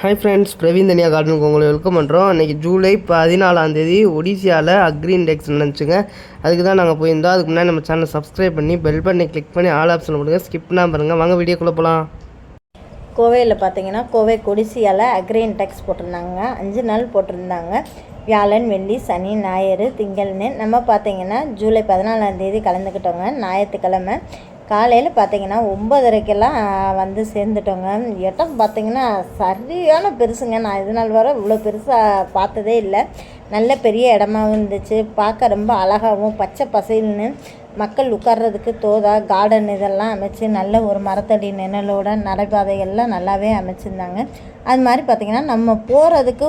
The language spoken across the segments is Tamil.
ஹாய் ஃப்ரெண்ட்ஸ், பிரவீன் தனியா கார்டனுக்கு உங்களை வெல்கம் பண்ணுறோம். இன்றைக்கி ஜூலை 14 ஒடிசியாவில் அக்ரி இண்டெக்ஸ் நடந்துச்சுங்க. அதுக்கு தான் நாங்கள் போயிருந்தோம். அதுக்கு முன்னாடி நம்ம சேனலை சப்ஸ்கிரைப் பண்ணி பெல் பட்டனை கிளிக் பண்ணி ஆல் ஆப்ஷன் கொடுங்க. ஸ்கிப் பண்ணாமல் பாருங்கள். வாங்க வீடியோக்குள்ளே போகலாம். கோவையில் பார்த்தீங்கன்னா கோவை கொடிசியால் அக்ரி இண்டெக்ஸ் போட்டிருந்தாங்க. 5 நாள் போட்டிருந்தாங்க. வியாழன், வெள்ளி, சனி, ஞாயிறு, திங்கள்னு. நம்ம பார்த்தீங்கன்னா ஜூலை 14 கலந்துக்கிட்டோங்க. ஞாயிற்றுக்கிழமை காலையில் பார்த்தீங்கன்னா 9:30க்கெல்லாம் வந்து சேர்ந்துட்டோங்க. இடம் பார்த்தீங்கன்னா சரியான பெருசுங்க. நான் இது நாள் வரை இவ்வளோ பெருசாக பார்த்ததே இல்லை. நல்ல பெரிய இடமாவும் இருந்துச்சு. பார்க்க ரொம்ப அழகாகவும் பச்சை பசைல்னு மக்கள் உட்கார்றதுக்கு தோதா கார்டன் இதெல்லாம் அமைச்சு நல்ல ஒரு மரத்தடி நிழலோட நடைபாதைகள்லாம் நல்லாவே அமைச்சிருந்தாங்க. அது மாதிரி பார்த்திங்கன்னா நம்ம போகிறதுக்கு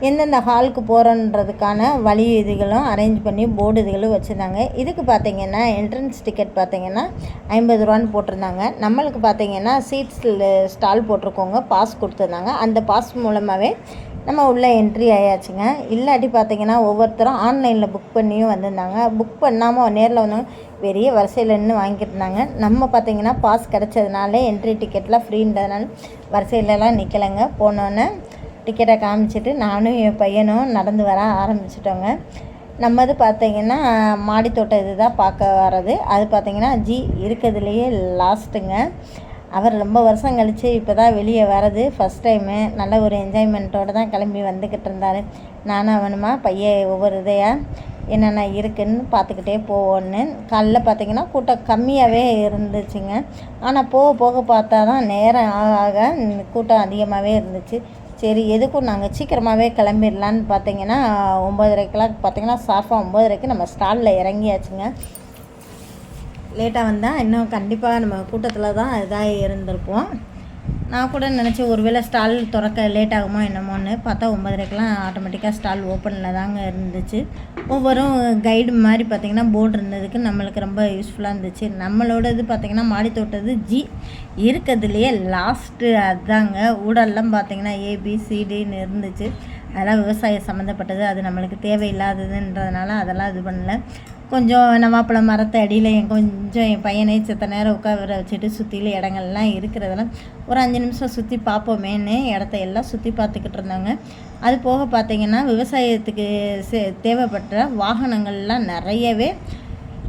எந்தெந்த ஹாலுக்கு போகிறோன்றதுக்கான வழி இதுகளும் அரேஞ்ச் பண்ணி போர்டு இதுகளும் வச்சுருந்தாங்க. இதுக்கு பார்த்திங்கன்னா என்ட்ரன்ஸ் டிக்கெட் பார்த்திங்கன்னா 50 ரூபான்னு போட்டிருந்தாங்க. நம்மளுக்கு பார்த்திங்கன்னா சீட்ஸில் ஸ்டால் போட்டிருக்கோங்க. பாஸ் கொடுத்துருந்தாங்க. அந்த பாஸ் மூலமாகவே நம்ம உள்ளே என்ட்ரி ஆயாச்சுங்க. இல்லாட்டி பார்த்திங்கன்னா ஒவ்வொருத்தரும் ஆன்லைனில் புக் பண்ணியும் வந்திருந்தாங்க. புக் பண்ணாமல் நேரில் வந்தவங்க பெரிய வரிசையில் நின்று வாங்கிட்டு இருந்தாங்க. நம்ம பார்த்திங்கன்னா பாஸ் கிடச்சதுனால என்ட்ரி டிக்கெட்லாம் ஃப்ரீன்றதுனால வரிசையிலலாம் நிற்கலைங்க. போனோன்னே டிக்கெட்டை காமிச்சிட்டு நானும் என் பையனும் நடந்து வர ஆரம்பிச்சிட்டோங்க. நம்மது பார்த்திங்கன்னா மாடித்தோட்டம் இது தான் பார்க்க வர்றது. அது பார்த்திங்கன்னா இருக்கிறதுலையே லாஸ்ட்டுங்க. அவர் ரொம்ப வருஷம் கழித்து இப்போ தான் வெளியே வர்றது ஃபஸ்ட் டைமு. நல்ல ஒரு என்ஜாய்மெண்ட்டோடு தான் கிளம்பி வந்துக்கிட்டு இருந்தார். நானும் அவனுமா பையன் ஒவ்வொரு இதையாக என்னென்ன இருக்குதுன்னு பார்த்துக்கிட்டே போவோன்னு. காலைல பார்த்திங்கன்னா கூட்டம் கம்மியாகவே இருந்துச்சுங்க. ஆனால் போக போக பார்த்தா தான் நேரம் ஆக கூட்டம் அதிகமாகவே இருந்துச்சு. சரி, எதுக்கும் நாங்கள் சீக்கிரமாகவே கிளம்பிடலான்னு பார்த்தீங்கன்னா 9:30க்கெலாம் பார்த்திங்கன்னா ஷார்ப்பாக 9:30க்கு நம்ம ஸ்டாலில் இறங்கியாச்சுங்க. லேட்டாக வந்தால் இன்னும் கண்டிப்பாக நம்ம கூட்டத்தில் தான் இதாக இருந்திருப்போம். நான் கூட நினச்சேன் ஒருவேளை ஸ்டால் திறக்க லேட் ஆகுமோ என்னமோன்னு. பார்த்தா 9:30க்கெலாம் ஆட்டோமேட்டிக்காக ஸ்டால் ஓப்பனில் தாங்க இருந்துச்சு. ஒவ்வொரு கைடு மாதிரி பார்த்திங்கன்னா போர்டு இருந்ததுக்கு நம்மளுக்கு ரொம்ப யூஸ்ஃபுல்லாக இருந்துச்சு. நம்மளோட இது பார்த்திங்கன்னா மாடித்தோட்டது இருக்கிறதுலையே லாஸ்ட்டு அதுதாங்க. ஊடல்லாம் பார்த்திங்கன்னா ABCDன்னு இருந்துச்சு. அதெல்லாம் விவசாயம் சம்மந்தப்பட்டது. அது நம்மளுக்கு தேவையில்லாததுன்றதுனால அதெல்லாம் இது பண்ணல. கொஞ்சம் நவாப்பழம் மரத்தை அடியில் கொஞ்சம் என் பையனை செத்த நேரம் உட்கார வச்சுட்டு சுற்றிலும் இடங்கள்லாம் இருக்கிறதெல்லாம் ஒரு 5 நிமிஷம் சுற்றி பார்ப்போமேன்னு இடத்த எல்லாம் சுற்றி பார்த்துக்கிட்டு இருந்தாங்க. அது போக பார்த்திங்கன்னா விவசாயத்துக்கு தேவைப்பட்ட வாகனங்கள்லாம் நிறையவே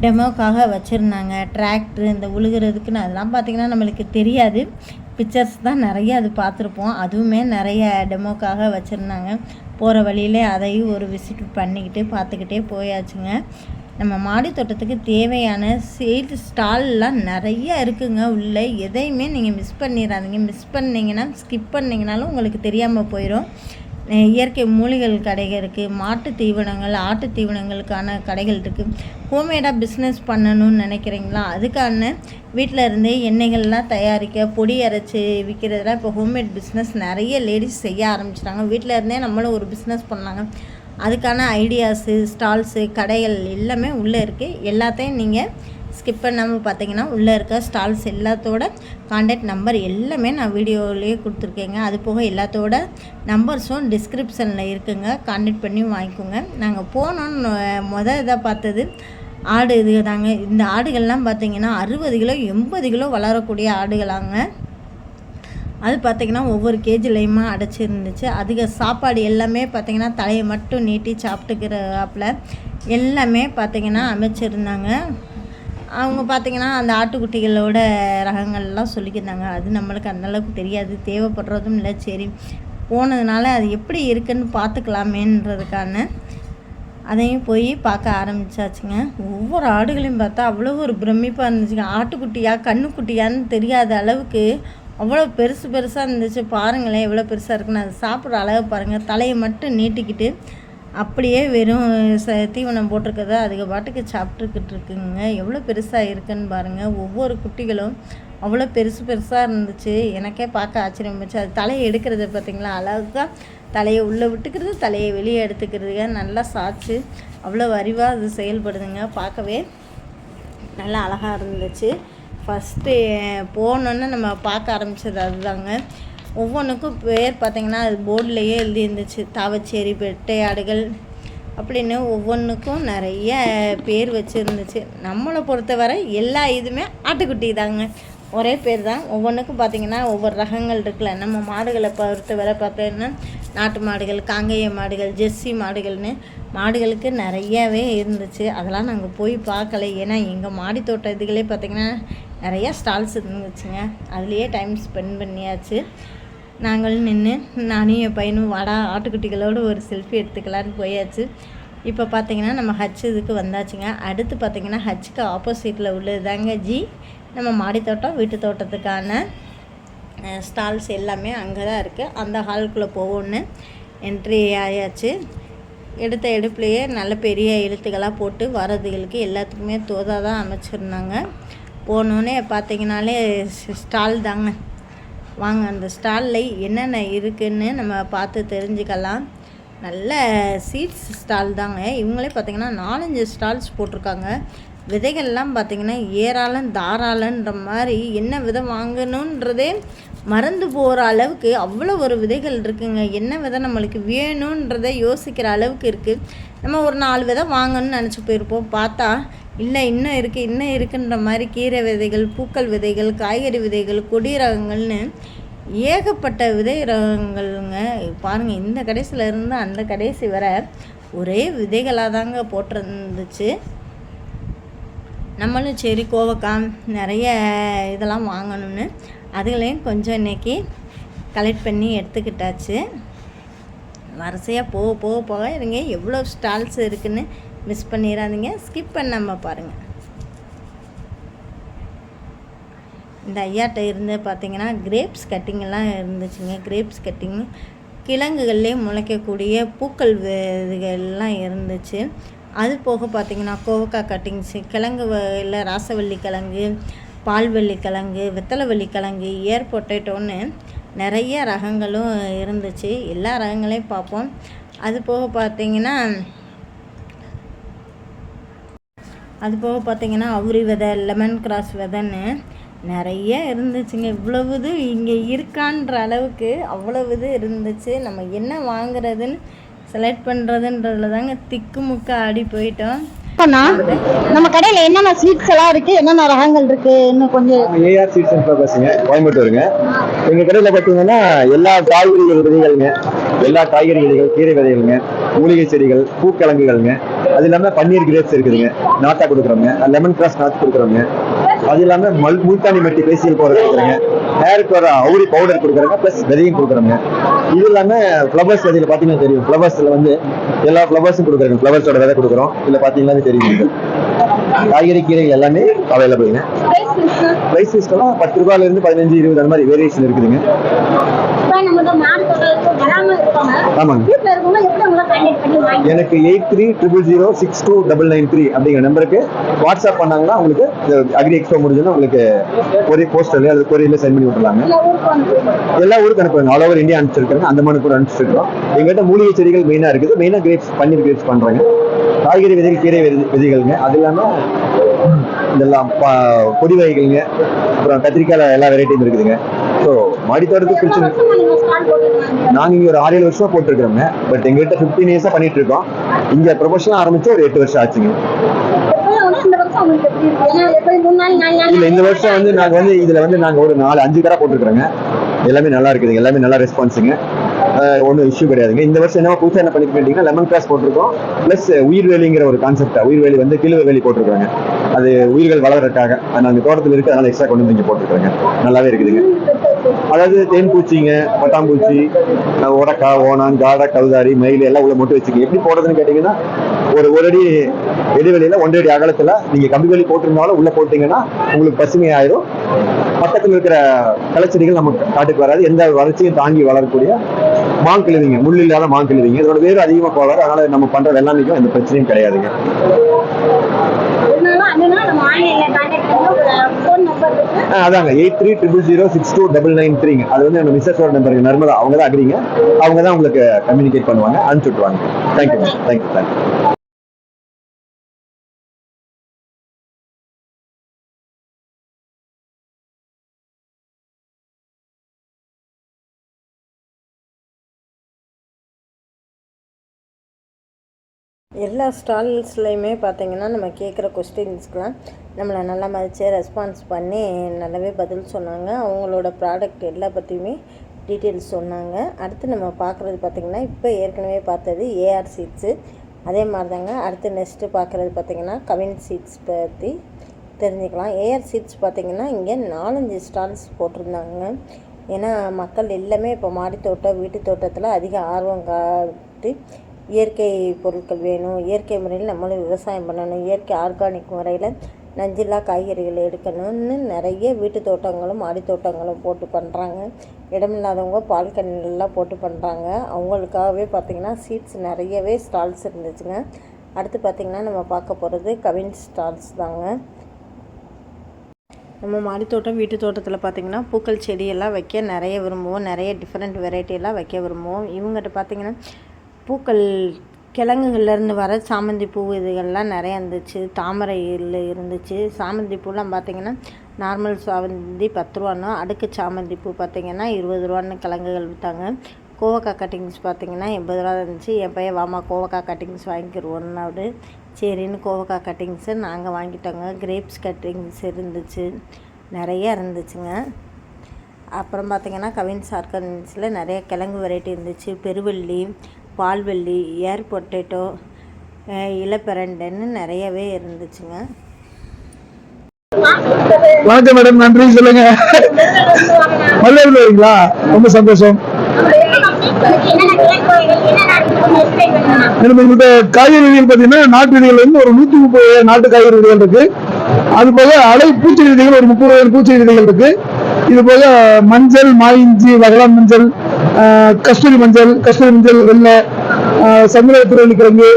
டெமோக்காக வச்சுருந்தாங்க. டிராக்டரு இந்த உழுகிறதுக்குன்னு அதெல்லாம் பார்த்திங்கன்னா நம்மளுக்கு தெரியாது. பிக்சர்ஸ் தான் நிறைய அது பார்த்துருப்போம். அதுவுமே நிறைய டெமோக்காக வச்சுருந்தாங்க. போகிற வழியிலே அதையும் ஒரு விசிட் பண்ணிக்கிட்டு பார்த்துக்கிட்டே போயாச்சுங்க. நம்ம மாடி தோட்டத்துக்கு தேவையான சீட் ஸ்டால்லாம் நிறைய இருக்குங்க. உள்ளே எதையுமே நீங்கள் மிஸ் பண்ணிடாதீங்க. மிஸ் பண்ணிங்கன்னா ஸ்கிப் பண்ணிங்கனாலும் உங்களுக்கு தெரியாமல் போயிடும். இயற்கை மூலிகள் கடைகள் இருக்குது. மாட்டு தீவனங்கள், ஆட்டு தீவனங்களுக்கான கடைகள் இருக்குது. ஹோம்மேடாக பிஸ்னஸ் பண்ணணும்னு நினைக்கிறீங்களா? அதுக்கான வீட்டில் இருந்தே எண்ணெய்கள்லாம் தயாரிக்க பொடி அரைச்சி விற்கிறதுலாம் இப்போ ஹோம்மேட் பிஸ்னஸ் நிறைய லேடிஸ் செய்ய ஆரம்பிச்சிட்டாங்க. வீட்டில் இருந்தே நம்மளும் ஒரு பிஸ்னஸ் பண்ணாங்க. அதுக்கான ஐடியாஸு, ஸ்டால்ஸு, கடைகள் எல்லாமே உள்ளே இருக்குது. எல்லாத்தையும் நீங்கள் ஸ்கிப் பண்ணாமல் பார்த்தீங்கன்னா உள்ளே இருக்க ஸ்டால்ஸ் எல்லாத்தோட கான்டாக்ட் நம்பர் எல்லாமே நான் வீடியோலேயே கொடுத்துருக்கேங்க. அது போக எல்லாத்தோட நம்பர்ஸும் டிஸ்கிரிப்ஷனில் இருக்குங்க. கான்டாக்ட் பண்ணி வாங்கிக்கோங்க. நாங்கள் போனோன்னு இதாக பார்த்தது ஆடு இது தாங்க. இந்த ஆடுகள்லாம் பார்த்திங்கன்னா 60 கிலோ 80 கிலோ வளரக்கூடிய ஆடுகளாங்க. அது பார்த்திங்கன்னா ஒவ்வொரு கேஜிலையுமா அடைச்சிருந்துச்சு. அதுக்கு சாப்பாடு எல்லாமே பார்த்திங்கன்னா தலையை மட்டும் நீட்டி சாப்பிட்டுக்கிறாப்புல எல்லாமே பார்த்திங்கன்னா அமைச்சிருந்தாங்க. அவங்க பார்த்திங்கன்னா அந்த ஆட்டுக்குட்டிகளோட ரகங்கள்லாம் சொல்லிக்கிருந்தாங்க. அது நம்மளுக்கு அந்தளவுக்கு தெரியாது, தேவைப்படுறதும் இல்லை. சரி, போனதுனால அது எப்படி இருக்குன்னு பார்த்துக்கலாமேன்றதுக்கான அதையும் போய் பார்க்க ஆரம்பித்தாச்சுங்க. ஒவ்வொரு ஆடுகளையும் பார்த்தா அவ்வளோ ஒரு பிரமிப்பாக இருந்துச்சுங்க. ஆட்டுக்குட்டியா கண்ணுக்குட்டியான்னு தெரியாத அளவுக்கு அவ்வளோ பெருசாக இருந்துச்சு. பாருங்களேன் எவ்வளோ பெருசாக இருக்குன்னு. அது சாப்பிட்ற அளவு பாருங்கள். தலையை மட்டும் நீட்டிக்கிட்டு அப்படியே வெறும் தீவனம் போட்டிருக்கத அதுக்கு பாட்டுக்கு சாப்பிட்டுக்கிட்டு இருக்குங்க. எவ்வளோ பெருசாக இருக்குன்னு பாருங்கள். ஒவ்வொரு குட்டிகளும் அவ்வளோ பெருசாக இருந்துச்சு. எனக்கே பார்க்க ஆச்சரியம் இருந்துச்சு. அது தலையை எடுக்கிறது பார்த்திங்களா, அழகாக தலையை உள்ளே விட்டுக்கிறது, தலையை வெளியே எடுத்துக்கிறதுங்க. நல்லா சாய்ச்சி அவ்வளோ அறிவாக அது செயல்படுதுங்க. பார்க்கவே நல்லா அழகாக இருந்துச்சு. ஃபஸ்ட்டு போனோன்னே நம்ம பார்க்க ஆரம்பித்தது அதுதாங்க. ஒவ்வொன்றுக்கும் பேர் பார்த்திங்கன்னா அது போர்ட்லேயே எழுதி இருந்துச்சு. தாவச்சேரி, பெட்டை ஆடுகள் அப்படின்னு ஒவ்வொன்றுக்கும் நிறைய பேர் வச்சுருந்துச்சு. நம்மளை பொறுத்தவரை எல்லா இதுவுமே ஆட்டுக்குட்டி தாங்க. ஒரே பேர் தான். ஒவ்வொன்றுக்கும் பார்த்திங்கன்னா ஒவ்வொரு ரகங்கள் இருக்குல்ல. நம்ம மாடுகளை பொறுத்த வரை பார்த்தீங்கன்னா நாட்டு மாடுகள், காங்கேய மாடுகள், ஜெர்சி மாடுகள்னு மாடுகளுக்கு நிறையாவே இருந்துச்சு. அதெல்லாம் நாங்கள் போய் பார்க்கல. ஏன்னா எங்கள் மாடி தோட்ட இதுகளே பார்த்திங்கன்னா நிறையா ஸ்டால்ஸ் இருந்துச்சுங்க. அதுலேயே டைம் ஸ்பெண்ட் பண்ணியாச்சு. நாங்களும் நின்று நானும் என் பையனும் வாடா ஆட்டுக்குட்டிகளோடு ஒரு செல்ஃபி எடுத்துக்கலான்னு போயாச்சு. இப்போ பார்த்திங்கன்னா நம்ம ஹச் இதுக்கு வந்தாச்சுங்க. அடுத்து பார்த்திங்கன்னா ஹச்சுக்கு ஆப்போசிட்டில் உள்ளது தாங்க நம்ம மாடி தோட்டம், வீட்டு தோட்டத்துக்கான ஸ்டால்ஸ் எல்லாமே அங்கே தான் இருக்குது. அந்த ஹாலுக்குள்ளே போவோன்னு என்ட்ரி ஆயாச்சு. எடுத்த எடுப்புலையே நல்ல பெரிய எழுத்துக்களாக போட்டு வரதுகளுக்கு எல்லாத்துக்குமே தோதாக தான் அமைச்சிருந்தாங்க. போனோன்னே பார்த்திங்கனாலே ஸ்டால் தாங்க. வாங்க அந்த ஸ்டாலில் என்னென்ன இருக்குதுன்னு நம்ம பார்த்து தெரிஞ்சுக்கலாம். நல்ல சீட்ஸ் ஸ்டால் தாங்க. இவங்களே பார்த்திங்கன்னா 4-5 ஸ்டால்ஸ் போட்டிருக்காங்க. விதைகள்லாம் பார்த்திங்கன்னா ஏராளம் தாராளன்ற மாதிரி என்ன விதை வாங்கணுன்றதே மறந்து போகிற அளவுக்கு அவ்வளோ ஒரு விதைகள் இருக்குங்க. என்ன விதை நம்மளுக்கு வேணுன்றதை யோசிக்கிற அளவுக்கு இருக்குது. நம்ம ஒரு 4 விதை வாங்கணும்னு நினச்சி போயிருப்போம். பார்த்தா இல்லை இன்னும் இருக்குன்ற மாதிரி கீரை விதைகள், பூக்கள் விதைகள், காய்கறி விதைகள், கொடி ரகங்கள்னு ஏகப்பட்ட விதை ரகங்கள்ங்க. பாருங்கள், இந்த கடைசியில் இருந்து அந்த கடைசி வர ஒரே விதைகளாக தாங்க போட்டிருந்துச்சு. நம்மளும் சரி கோவக்காய் நிறைய இதெல்லாம் வாங்கணும்னு அதுகளையும் கொஞ்சம் இன்றைக்கி கலெக்ட் பண்ணி எடுத்துக்கிட்டாச்சு. வரிசையாக போக இருங்க. எவ்வளோ ஸ்டால்ஸ் இருக்குதுன்னு மிஸ் பண்ணிடாதீங்க. ஸ்கிப் பண்ணாமல் பாருங்கள். இந்த ஐயாட்ட இருந்து பார்த்திங்கன்னா கிரேப்ஸ் கட்டிங்கெல்லாம் இருந்துச்சுங்க. கிரேப்ஸ் கட்டிங், கிழங்குகள்லேயே முளைக்கக்கூடிய பூக்கள் இதுகள்லாம் இருந்துச்சு. அது போக பார்த்திங்கன்னா கோவக்காய் கட்டிங்ஸு, கிழங்கு இல்லை ராசவள்ளி கிழங்கு, பால்வள்ளி கிழங்கு, வெத்தலைவள்ளி கிழங்கு, ஏர் பொட்டேட்டோன்னு நிறைய ரகங்களும் இருந்துச்சு. எல்லா ரகங்களையும் பார்ப்போம். அது போக பார்த்திங்கன்னா அவுரி விதை, லெமன் கிராஸ் விதைன்னு நிறைய இருந்துச்சுங்க. இவ்வளவு இது இங்கே இருக்கான்ற அளவுக்கு அவ்வளவு இது இருந்துச்சு. நம்ம என்ன வாங்குறதுன்னு செலக்ட் பண்ணுறதுன்றதுல தாங்க திக்குமுக்க ஆடி போயிட்டோம். நம்ம கடையில என்னென்ன ஸ்வீட்ஸ் எல்லாம் இருக்கு, என்னென்ன ரகங்கள் இருக்கு இன்னும் கொஞ்சம். ஏஆர் ஸ்வீட்ஸ் அண்ட் ஃப்ளவர்ஸ்ங்க, கோயம்புத்தூருங்க. எங்க கடையில பாத்தீங்கன்னா எல்லா காய்கறி விதைகள்ங்க, எல்லா காய்கறி விதைகள், கீரை விதைகள்ங்க, மூலிகை செடிகள், பூக்கிழங்குகள்ங்க. அது இல்லாம பன்னீர் கிரேப்ஸ் இருக்குதுங்க, நாட்டா கொடுக்குறோங்க. லெமன் கிராஸ் நாட்டு கொடுக்குறோங்க. அது இல்லாம முல்தானி மெட்டி ஃபேஷியல் பவுடர் கொடுக்குறோங்க. ஹேருக்கு வர அவுரி பவுடர் கொடுக்குறோங்க, பிளஸ் விதையும் கொடுக்குறோங்க. இது இல்லாம ஃப்ளவர்ஸ் விதையில பாத்தீங்கன்னா தெரியும், ஃப்ளவர்ஸ்ல வந்து எல்லா ஃப்ளவர்ஸும் கொடுக்குறோங்க. ஃப்ளவர்ஸோட விதை கொடுக்குறோம். இதுல பாத்தீங்கன்னா தெரியும். காய்கறி கீரைகள் எல்லாமே அவைலபிள்ங்க. பிரைஸ் லிஸ்ட்லாம் 10 ரூபாயில இருந்து 15, 20 அந்த மாதிரி வேரியேஷன் இருக்குதுங்க. ஆமாங்க. எனக்கு 8300062993 அப்படிங்கிற நம்பருக்கு வாட்ஸ்அப் பண்ணாங்கன்னா உங்களுக்கு அக்ரி எக்ஸ்போ முடிஞ்சோன்னா உங்களுக்கு ஒரு போஸ்டர்ல அது கொரியர்ல சென்ட் பண்ணி விட்டுலாங்க. எல்லா ஊருக்கு அனுப்புறாங்க. ஆல் ஓவர் இந்தியா அனுப்பிச்சிருக்காங்க. அந்தமானுக்கு கூட அனுப்பிச்சிருக்கோம். எங்கிட்ட மூலிகை செடிகள் மெயினா இருக்குது. மெயினா கிரேப்ஸ், பன்னீர் கிரேப்ஸ் பண்றாங்க. காய்கறி விதைகள், கீரை விதைகள்ங்க. அது இல்லாம இதெல்லாம் கொடி வகைகள்ங்க. அப்புறம் கத்திரிக்காய் எல்லா வெரைட்டியும் இருக்குதுங்க. ஸோ மாடி தோட்டத்துக்கு பிரச்சனை. நாங்க இங்க ஒரு 6-7 வருஷமா போட்டுருக்கோங்க. பட் எங்ககிட்ட 15 இயர்ஸா பண்ணிட்டு இருக்கோம். இங்க ப்ரொஃபஷனல் ஆரம்பிச்சு ஒரு 8 வருஷம் ஆச்சுங்க. இல்ல இந்த வருஷம் வந்து நாங்க வந்து இதுல வந்து நாங்க ஒரு 4-5 கடை போட்டுருக்கோங்க. எல்லாமே நல்லா இருக்குதுங்க. எல்லாமே நல்லா ரெஸ்பான்ஸுங்க. ஒன்றும் இஷ்யூ கிடையாதுங்க. இந்த வருஷம் என்ன புதுசாக என்ன பண்ணிருக்கீங்கன்னா லெமன் கிராஸ் போட்டிருக்கோம். பிளஸ் உயிர்வேலிங்கிற ஒரு கான்செப்ட். உயிர்வேலி வந்து கிழுவ வேலி போட்டிருக்காங்க. அது உயிர்கள் வளர்றதுக்காக நாங்கள் தோட்டத்தில் இருக்கு, அதனால எக்ஸ்ட்ரா கொண்டு வந்து இங்கே போட்டிருக்காங்க. நல்லாவே இருக்குதுங்க. அதாவது தேன் பூச்சிங்க, பட்டாம்பூச்சி, உடக்கா, ஓணான், காடா, கவுதாரி, மயில் எல்லாம் உள்ள மொட்டு வச்சுக்க. எப்படி போடுறதுன்னு கேட்டீங்கன்னா ஒரு அடி இடைவெளியில 1 அடி அகலத்துல நீங்க கம்பி வேலி போட்டிருந்தாலும் உள்ள போட்டீங்கன்னா உங்களுக்கு பசுமையாயிரும். பக்கத்தில் இருக்கிற களைச்செடிகள் நமக்கு காட்டுக்கு வராது. எந்த வளர்ச்சியும் தாங்கி வளரக்கூடிய மாங்கிழுவிங்க, முள் இல்லாத மாங்கிழுவிங்க. இதோட வேறு அதிகமா போகாது. அதனால நம்ம பண்ற வெள்ளாமைக்கும் எந்த பிரச்சனையும் கிடையாதுங்க. அதாங்க 8300062993. அது வந்து நம்ம மிஸ்ஸஸோட நம்பருக்கு நர்மதா, அவங்க தான் அக்ரிங்க. அவங்க தான் உங்களுக்கு கம்யூனிகேட் பண்ணுவாங்க, அனுப்பிச்சு விட்டுவாங்க. தேங்க்யூ. எல்லா ஸ்டால்ஸ்லையுமே பார்த்தீங்கன்னா நம்ம கேட்குற கொஸ்டின்ஸ்க்கெலாம் நம்மளை நல்லா மதித்து ரெஸ்பான்ஸ் பண்ணி நல்லாவே பதில் சொன்னாங்க. அவங்களோட ப்ராடக்ட் எல்லா பற்றியுமே டீட்டெயில்ஸ் சொன்னாங்க. அடுத்து நம்ம பார்க்குறது பார்த்திங்கன்னா இப்போ ஏற்கனவே பார்த்தது ஏஆர் சீட்ஸு, அதே மாதிரி தாங்க அடுத்து நெக்ஸ்ட்டு பார்க்குறது பார்த்திங்கன்னா கவின் சீட்ஸ் பற்றி தெரிஞ்சுக்கலாம். ஏஆர் சீட்ஸ் பார்த்திங்கன்னா இங்கே 4-5 ஸ்டால்ஸ் போட்டிருந்தாங்க. ஏன்னா மக்கள் எல்லாமே இப்போ மாடித்தோட்டம் வீட்டு தோட்டத்தில் அதிக ஆர்வம் காட்டி இயற்கை பொருட்கள் வேணும், இயற்கை முறையில் நம்மளும் விவசாயம் பண்ணணும், இயற்கை ஆர்கானிக் முறையில் நஞ்சில்லா காய்கறிகள் எடுக்கணும்னு நிறைய வீட்டு தோட்டங்களும் மாடி தோட்டங்களும் போட்டு பண்ணுறாங்க. இடமில்லாதவங்க பால்கனிலாம் போட்டு பண்ணுறாங்க. அவங்களுக்காகவே பார்த்திங்கன்னா சீட்ஸ் நிறையவே ஸ்டால்ஸ் இருந்துச்சுங்க. அடுத்து பார்த்திங்கன்னா நம்ம பார்க்க போகிறது கவின் ஸ்டால்ஸ் தாங்க. நம்ம மாடித்தோட்டம் வீட்டு தோட்டத்தில் பார்த்திங்கன்னா பூக்கள் செடியெல்லாம் வைக்க நிறைய விரும்புவோம், நிறைய டிஃப்ரெண்ட் வெரைட்டியெல்லாம் வைக்க விரும்புவோம். இவங்ககிட்ட பார்த்திங்கன்னா பூக்கள் கிழங்குகள்லேருந்து வர சாமந்தி பூ இதுகள்லாம் நிறையா இருந்துச்சு. தாமரையில் இருந்துச்சு. சாமந்தி பூலாம் பார்த்திங்கன்னா நார்மல் சாமந்தி 10 ரூபான்னு, அடுக்கு சாமந்தி பூ பார்த்திங்கன்னா 20 ரூபான்னு கிழங்குகள் விற்றாங்க. கோவக்காய் கட்டிங்ஸ் பார்த்திங்கன்னா 80 ரூபா இருந்துச்சு. என் பையன் வாமா கோவக்காய் கட்டிங்ஸ் வாங்கிக்கிடுவோன்னு அப்படி சரின்னு கோவக்காய் கட்டிங்ஸு நாங்கள் வாங்கிட்டோங்க. கிரேப்ஸ் கட்டிங்ஸ் இருந்துச்சு, நிறைய இருந்துச்சுங்க. அப்புறம் பார்த்திங்கன்னா கவின்ஸ் ஆர்கானிக்ஸில் நிறைய கிழங்கு வெரைட்டி இருந்துச்சு. பெருவள்ளி, பால்வெள்ளி, ஏர் பொட்டேட்டோ, இலப்பரண்டைன்னு நிறையவே இருந்துச்சுங்க. வணக்கம் மேடம், நன்றி சொல்லுங்க. மல்லிகைப்பூ வரீங்களா? ரொம்ப சந்தோஷம். இந்த காய்கறிகள் பார்த்தீங்கன்னா நாட்டு விதைகள் வந்து ஒரு 130 நாட்டு காய்கறி விதைகள் இருக்கு. அது போக அலை பூச்சி விதைகள் ஒரு 30 பூச்சி விதைகள் இருக்கு. இது போக மஞ்சள், மாயிஞ்சி, வகலான் மஞ்சள், கஸ்தூரி மஞ்சள், வெள்ளை, சந்திர திருவள்ளி கிழங்கு,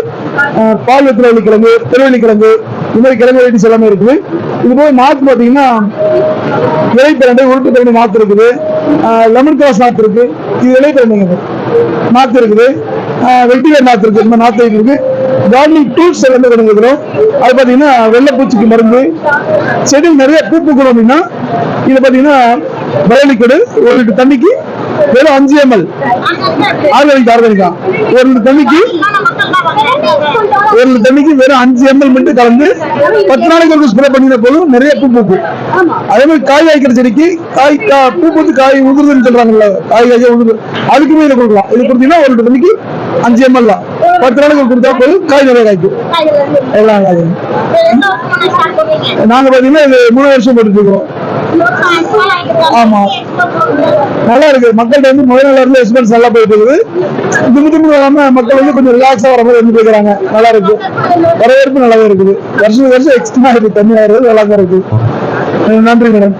பால் திருவள்ளி கிழங்கு, திருவள்ளி கிழங்கு, இந்த மாதிரி கிழங்கு வெரைட்டிஸ் எல்லாமே இருக்குது. இது போக நாத்து பார்த்தீங்கன்னா இலைப்பிரண்டை, உருட்டு பிரண்டை நாத்து இருக்குது, லெமன் கிராஸ் நாத்து இருக்கு, இது இலைப்பிரண்டைங்க நாத்து இருக்குது, வெட்டிவேர் நாத்து இருக்கு, இந்த நாத்து இருக்கு. கார்டனிங் டூல்ஸ் எல்லாமே கிடைக்கிறோம். அது பார்த்தீங்கன்னா வெள்ளைப்பூச்சிக்கு மருந்து, செடி நிறைய பூ பூக்கணும் அப்படின்னா இது பார்த்தீங்கன்னா பயோலிக்விடு 1 லிட்டர் தண்ணிக்கு வெறும் 5 ml ஆர்கானிக்கா 1 லிட்டர் தண்ணிக்கு வெறும் 5 ml மட்டும் கலந்து 10 நாளைக்கு ஸ்ப்ரே பண்ணின போதும் நிறைய பூ பூக்கும். அதே மாதிரி காய் காய்க்கிற செடிக்கு பூ பூத்து காய் உதிர்துன்னு சொல்றாங்கல்ல, காய் காய்க்க உதிர்வு, அதுக்குமே இதை கொடுக்கலாம். இது கொடுத்தீங்கன்னா 1 லிட்டர் தண்ணிக்கு 5 ml தான், 10 நாளைக்கு கொடுத்தா போதும், காய் நிறைய காய்க்கும். நாங்க பாத்தீங்கன்னா இது 3 வருஷம் போட்டுட்டு இருக்கோம். ஆமா, நல்லா இருக்கு. மக்கள்கிட்ட வந்து முதல் நாள்ல இருந்து ரெஸ்பான்ஸ் நல்லா போயிட்டு இருக்குது. திமுக இல்லாம மக்கள் வந்து கொஞ்சம் ரிலாக்ஸா வர மாதிரி வந்து போய்க்கிறாங்க. நல்லா இருக்கு, வரவேற்பு நல்லாவே இருக்குது. வருஷம் எக்ஸ்ட்ரா இருக்கு, தண்ணி ஆயிடுறது நல்லா தான் இருக்கு. நன்றி மேடம்.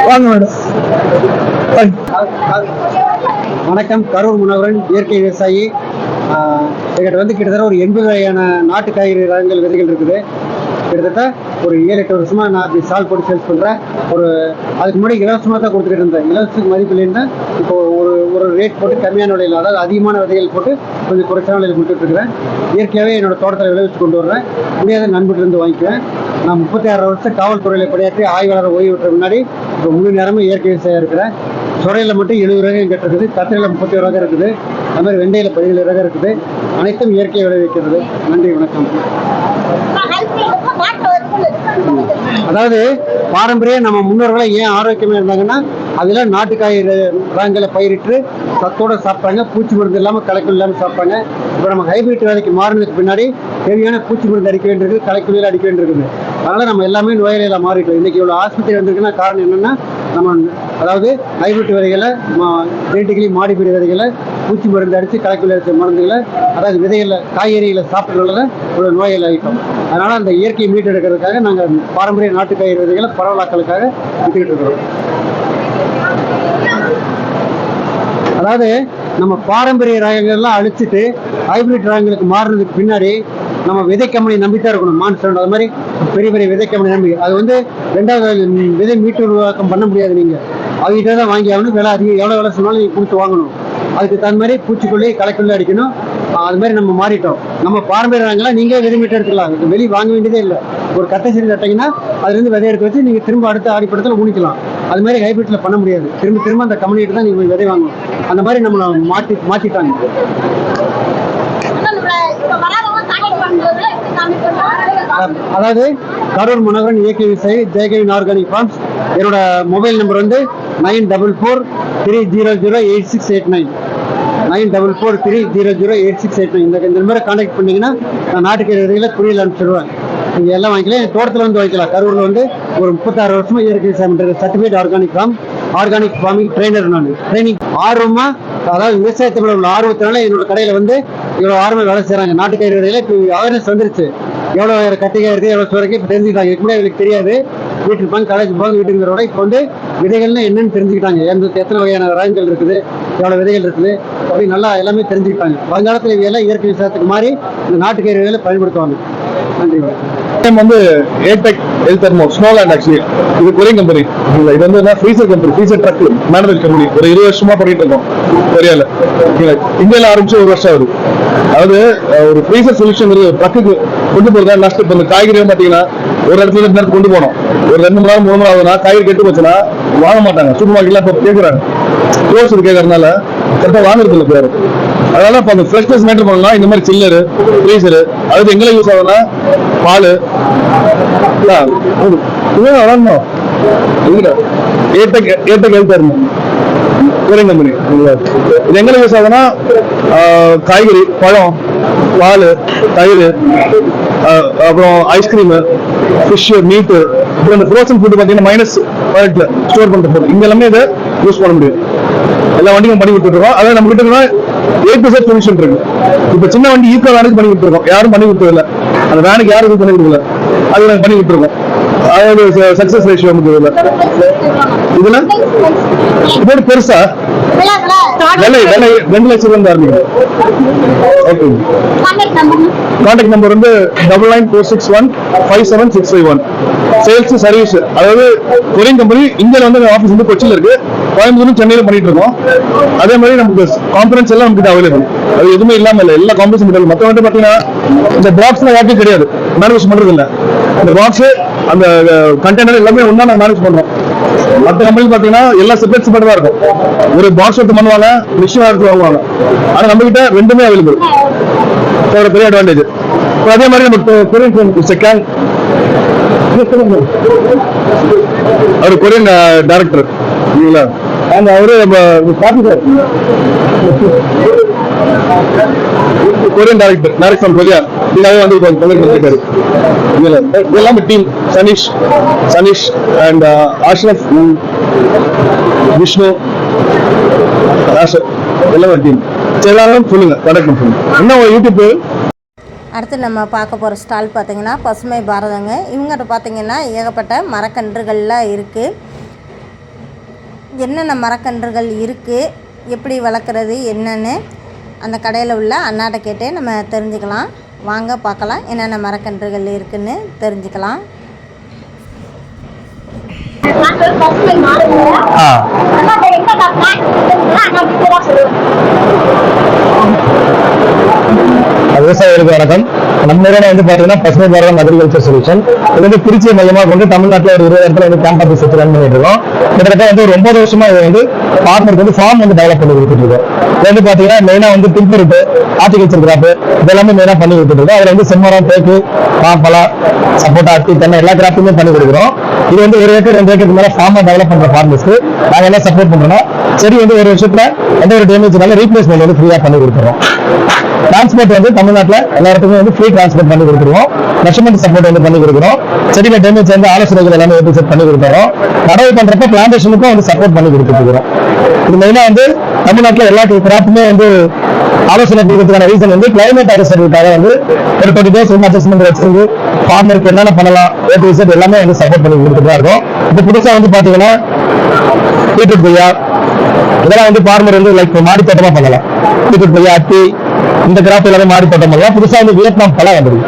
வாங்க மேடம். வணக்கம், கரூர் முனவரன், இயற்கை விவசாயி. எங்கிட்ட வந்து கிட்டத்தட்ட ஒரு 80 வகையான நாட்டு காய்கறி ரகங்கள் விதைகள் இருக்குது. கிட்டத்தட்ட ஒரு 7-8 வருஷமா நான் அப்படி ஸ்டால் போட்டு சேல்ஸ் பண்ணுறேன். அதுக்கு முன்னாடி இலவசமாக தான் கொடுத்துக்கிட்டு இருந்தேன். இலவசத்துக்கு மதிப்பில்லைன்னு இப்போ ஒரு ரேட் போட்டு கம்மியான விலையில், அதாவது அதிகமான விதைகள் போட்டு கொஞ்சம் குறைச்சான விலையில் கொடுத்துட்டு இருக்கிறேன். இயற்கையாகவே என்னோட தோட்டத்தில் விளைவிச்சு கொண்டு வர்றேன். முடியாத நண்பர்கிட்ட வாங்கிக்குவேன். நான் 36 வருஷம் காவல்துறையில் பணியாற்றி ஆய்வாளர் ஓய்வு விட்ட முன்னாடி இப்போ முழு நேரமும் இயற்கை விவசாயம் இருக்கிறேன். சுரையில் மட்டும் 70 ரகம் எங்கிட்ட இருக்குது, கத்திரியில் 31 ரகம் இருக்குது, அது மாதிரி வெண்டையில் 17 ரகம் இருக்குது. அனைத்தும் இயற்கை விளைவிக்கிறது. நன்றி, வணக்கம். அதாவது பாரம்பரிய நம்ம முன்னோர்களை ஏன் ஆரோக்கியமா இருந்தாங்கன்னா அதுல நாட்டு காய்கறி ரகங்களை பயிரிட்டு சத்தோட சாப்பிட்டாங்க, பூச்சி மருந்து இல்லாமல் களைக்குள் இல்லாமல் சாப்பிட்டாங்க. இப்போ நம்ம ஹைபிரிட் வேலைக்கு மாறினதுக்கு பின்னாடி தேவையான பூச்சி மருந்து அடிக்க வேண்டியிருக்கு, களைக்குள்ளியில் அடிக்க வேண்டியிருக்குது. அதனால நம்ம எல்லாமே நோயாளியில மாறிட்டோம். இன்னைக்கு இவ்வளோ ஆஸ்பத்திரி வந்திருக்குன்னா காரணம் என்னன்னா நம்ம அதாவது ஹைபிரிட் விதைகளை, ஜெனட்டிக்கலி மாடிஃபைடு விதைகளை பூச்சி மருந்து அடித்து களைக்குள்ள அடித்த மருந்துகளை, அதாவது விதைகளை காய்கறிகளை சாப்பிட்றதுனால இவ்வளோ நோயாளி ஆகிட்டோம். அதனால அந்த இயற்கையை மீட்டெடுக்கிறதுக்காக நாங்கள் பாரம்பரிய நாட்டு காய்கறி விதைகளை பரவலாக்களுக்காக வித்துக்கிட்டு இருக்கிறோம். அதாவது நம்ம பாரம்பரிய ரகங்கள்லாம் அழிச்சிட்டு ஹைபிரிட் ரகங்களுக்கு மாறினதுக்கு பின்னாடி நம்ம விதை கம்பெனி நம்பித்தான் இருக்கணும். மான்ஸ்டர் அது மாதிரி பெரிய பெரிய விதை கம்பெனி நம்பி, அது வந்து 2வது விதை மீட்டு உருவாக்கம் பண்ண முடியாது. நீங்கள் அவங்ககிட்ட தான் வாங்கி ஆகணும். விலை அதிகம், எவ்வளோ விலை சொன்னாலும் நீங்கள் கொடுத்து வாங்கணும். அதுக்கு தகுந்த மாதிரி பூச்சிக்கொல்லி களைக்கொல்லி அடிக்கணும். அது மாதிரி நம்ம மாறிட்டோம். நம்ம பாரம்பரிய ரகங்கள்லாம் நீங்களே விதை மீட்டு எடுத்துக்கலாம், வெளியே வாங்க வேண்டியதே இல்லை. ஒரு கட்டை செடி தட்டிங்கன்னா அதுலேருந்து விதை எடுத்து வச்சு நீங்கள் திரும்ப அடுத்த ஆடிப்படத்தில் ஊனிக்கலாம். அது மாதிரி ஹைபிரிட்ல பண்ண முடியாது. திரும்ப அந்த கம்பெனிகிட்ட தான் நீங்கள் விதை வாங்கணும். அந்த மாதிரி நம்மளை மாற்றிட்டாங்க. அதாவது கரூர் மனோகரன் இயற்கை விவசாயி ஜெயகவின் ஆர்கானிக் ஃபார்ம்ஸ். என்னோட மொபைல் நம்பர் வந்து 9443008689. 9443008689. இந்த நம்பரை கான்டாக்ட் பண்ணீங்கன்னா நான் நாட்டுக்கறி விதைகளை குரியல் அனுப்பிச்சிடுவேன். நீங்கள் எல்லாம் வாங்கிக்கலாம். என் தோட்டத்தில் வந்து வைக்கலாம். கரூரில் வந்து ஒரு 36 வருஷமா இயற்கை விவசாயம் பண்ணுறது. Certificate organic farming trainer. நான் ட்ரைனிங் ஆர்வமா, அதாவது விவசாயத்தில் உள்ள ஆர்வத்தினால என்னோட கடையில் வந்து இவ்வளோ ஆர்வம் வேலை செய்கிறாங்க. நாட்டுக்கறி விதைகளை இப்போ அவேர்னஸ் வந்துருச்சு. எவ்வளோ கட்டிக்காய் இருக்குது, எவ்வளோ சுரைக்கு இப்போ தெரிஞ்சுக்கிட்டாங்க. இதுக்கு முன்னாடி எனக்கு தெரியாது. வீட்டுக்கு போங்க, காலேஜ் போங்க, வீட்டுக்கு வரோட இப்போ வந்து விதைகள்னா என்னன்னு தெரிஞ்சுக்கிட்டாங்க. எத்தனை வகையான ரகங்கள் இருக்குது, எவ்வளோ விதைகள் இருக்குது அப்படி நல்லா எல்லாமே தெரிஞ்சுக்கிட்டாங்க. வருங்காலத்தில் இவையெல்லாம் இயற்கை விவசாயத்துக்கு மாதிரி இந்த நாட்டுக்கறி விதைகளை பயன்படுத்துவாங்க. நன்றி. வந்து ஏடெக் எல்தெர்மோ ஸ்னோலேண்ட். ஆக்சுவலி இது கொரியன் கம்பெனி. இது வந்து freezer company, freezer truck manufacture company. ஒரு 20 வருஷமா பண்ணிட்டு இருக்கோம் கொரியால. இந்தியாவில் ஆரம்பிச்சு 1 வருஷம் ஆகுது. அதாவது ஒரு ஃப்ரீசர் சொல்யூஷன் ட்ரக்குக்கு கொண்டு போறதா நஷ்டம். இப்போ காய்கறி பார்த்தீங்கன்னா ஒரு இடத்துல நேரத்துக்கு கொண்டு போனோம். ஒரு 2 மணி நேரம் 3 மணி நேரம் ஆகுதுன்னா காய்கறி கெட்டு போச்சுன்னா வாங்க மாட்டாங்க. சூப்பர் மார்க்கெட்லாம் இப்போ கேட்குறாங்க. க்ளோஸ் கேட்கறதுனால கரெக்டாக வாங்குறது இல்லை பேர். அதனால இப்போ அந்த ஃப்ரெஷ்னஸ் மெயின்டைன் பண்ணலாம். இந்த மாதிரி சில்லரு, ஃப்ரீசரு, அது எங்களை யூஸ் ஆகுதுன்னா பால் வளரணும். A Tech எல்தெர்மோ Korean company. இது எங்களை யூஸ் ஆகுதுன்னா காய்கறி, பழம், பால், தயிர், அப்புறம் ஐஸ்கிரீமு, ஃபிஷ், மீட்டு, இப்போ இந்த ஃப்ரோசன் ஃபுட் பார்த்தீங்கன்னா -18 ஸ்டோர் பண்ணுற ஃபுட் இங்க எல்லாமே இதை யூஸ் பண்ண முடியும். எல்லா வண்டியும் பண்ணி கொடுத்துருக்கோம். அதாவது நம்ம கிட்ட A to Z சொல்யூஷன் இருக்கு. இப்போ சின்ன வண்டி ஈக்கோ வேனுக்கு பண்ணி கொடுத்துருக்கோம். யாரும் பண்ணி கொடுத்ததில்ல. அந்த வேனுக்கு யாரும் பண்ணி கொடுக்கல. அது நாங்கள் பண்ணி கொடுத்துருக்கோம். அதாவது சக்சஸ் ரேஷியோ நமக்கு இதுல இதோட பெருசா விலை 2 லட்சம் இருந்து ஆரம்பிக்கும். ஓகே. கான்டாக்ட் நம்பர் வந்து 9946157651. சேல்ஸ் சர்வீஸ், அதாவது கொரியன் கம்பெனி. இந்தியாவில் வந்து ஆஃபீஸ் வந்து கொச்சியில் இருக்கு, கோயம்புத்தூரும் சென்னையில பண்ணிட்டு இருக்கோம். அதே மாதிரி நமக்கு காம்பனன்ஸ் எல்லாம் நமக்கு அவைலபிள். அது எதுவுமே இல்லாம இல்லை, எல்லா காம்பனன்ஸ் மட்டும். மற்ற வந்து பாத்தீங்கன்னா இந்த பாக்ஸ்ல யாருக்கும் கிடையாது, மேனுஃபேக்சர் பண்றது இல்லை. இந்த பாக்ஸ், அந்த கண்டெய்னர் எல்லாமே ஒன்னா நாங்கள் மேனேஜ் பண்றோம். மற்ற கம்பெனி பாத்தீங்கன்னா எல்லாம் செப்பரேட் செப்பரேட் தான் இருக்கும். ஒரு பாக்ஸ் எடுத்து பண்ணுவாங்க, மிஷின் எடுத்து வாங்குவாங்க. ஆனா நம்ம கிட்ட ரெண்டுமே அவைலபிள். ஒரு பெரிய அட்வான்டேஜ். அதே மாதிரி நமக்கு கொரியன் அவர் கொரியன் டைரக்டர் இல்லைங்களா, அந்த அவரு நம்ம கொரியன் டைரக்டர் கொரியா இல்லாவே வந்து பண்ணிருக்காரு. எல்லாமே டீம் சனீஷ் அண்ட் ஆஷ்ரஃப், விஷ்ணு, எல்லாமே டீம். எல்லாரும் சொல்லுங்க, கான்டாக்ட் பண்ணுங்க. என்ன யூடியூப். அடுத்து நம்ம பார்க்க போகிற ஸ்டால் பார்த்திங்கன்னா பசுமை பாரதங்க. இவங்ககிட்ட பார்த்திங்கன்னா ஏகப்பட்ட மரக்கன்றுகள்லாம் இருக்குது. என்னென்ன மரக்கன்றுகள் இருக்குது, எப்படி வளர்க்குறது என்னன்னு அந்த கடையில் உள்ள அண்ணாட்ட கேட்டே நம்ம தெரிஞ்சுக்கலாம். வாங்க பார்க்கலாம் என்னென்ன மரக்கன்றுகள் இருக்குன்னு தெரிஞ்சுக்கலாம். விவசாயிகளுக்கு வணக்கம். நம்ம நிறுவனம் வந்து பாத்தீங்கன்னா பசுமை பாரதம் அக்ரிகல்ச்சர் சொல்யூஷன். இது வந்து திருச்சியை மையமாக கொண்டு தமிழ்நாட்டில் ஒரு 20 இடத்துல வந்து கேம்ப் ஆஃபீஸ் வச்சு ரன் பண்ணிட்டு இருக்கோம். கிட்டத்தட்ட வந்து ஒரு 9 வருஷமா இது வந்து ஃபார்மருக்கு வந்து ஃபார்ம் வந்து டெவலப் பண்ணி கொடுத்துட்டு இருக்கோம். இது வந்து பாத்தீங்கன்னா மெயினா வந்து பில்பருட்டு, ஹார்டிகல்ச்சர் கிராப் இதெல்லாமே மெயினா பண்ணி கொடுத்துட்டு இருக்கோம். அதுல வந்து செம்மரம், தேக்கு, மாம்பழம், சப்போட்டா, அத்தி, தென்னை எல்லா கிராப்புமே பண்ணி கொடுக்குறோம். இது வந்து 1 ஏக்கர் 2 ஏக்கருக்கு மேல ஃபார்மா டெவலப் பண்ற ஃபார்மர்ஸ்க்கு நாங்க என்ன சப்போர்ட் பண்றோம்னா, செடி வந்து 1 வருஷத்துல எந்த ஒரு டேமேஜ்னால ரீப்ளேஸ்மெண்ட் வந்து ஃப்ரீயா பண்ணி கொடுத்துறோம். டிரான்ஸ்போர்ட் வந்து தமிழ்நாட்டில் எல்லா இடத்துக்குமே வந்து ஃப்ரீ டிரான்ஸ்போர்ட் பண்ணி கொடுத்துருவோம். மெஷர்மெண்ட் சப்போர்ட் வந்து பண்ணி கொடுக்குறோம். செடியில டேமேஜ் வந்து ஆலோசனைகள் எல்லாமே செட் பண்ணி கொடுத்துறோம். நடவு பண்றப்ப பிளான்டேஷனுக்கும் வந்து சப்போர்ட் பண்ணி கொடுத்துருக்கோம். இது மெயினா வந்து தமிழ்நாட்டில் எல்லா கிராப்புமே வந்து ஆலோசனை கொடுக்கறதுக்கான ரீசன் வந்து கிளைமேட் அட்ஜஸ்ட்மெண்ட்டாக வந்து ஒரு 20 days வந்து அட்ஜஸ்ட்மெண்ட் வச்சிருந்து ஃபார்மருக்கு என்னென்ன பண்ணலாம் எல்லாமே வந்து சப்போர்ட் பண்ணி கொடுத்துட்டு தான் இருக்கும். இப்போ புதுசா வந்து பாத்தீங்கன்னா பீட்ரூட் கொய்யா இதெல்லாம் வந்து ஃபார்மர் வந்து லைக் மாடி தோட்டமா பண்ணலாம். பீட்ரூட் கொய்யா, அத்தி, இந்த கிராப் எல்லாமே மாடி தோட்டம் பண்ணலாம். புதுசா வந்து வியட்நாம் பழம் வந்துருக்கு,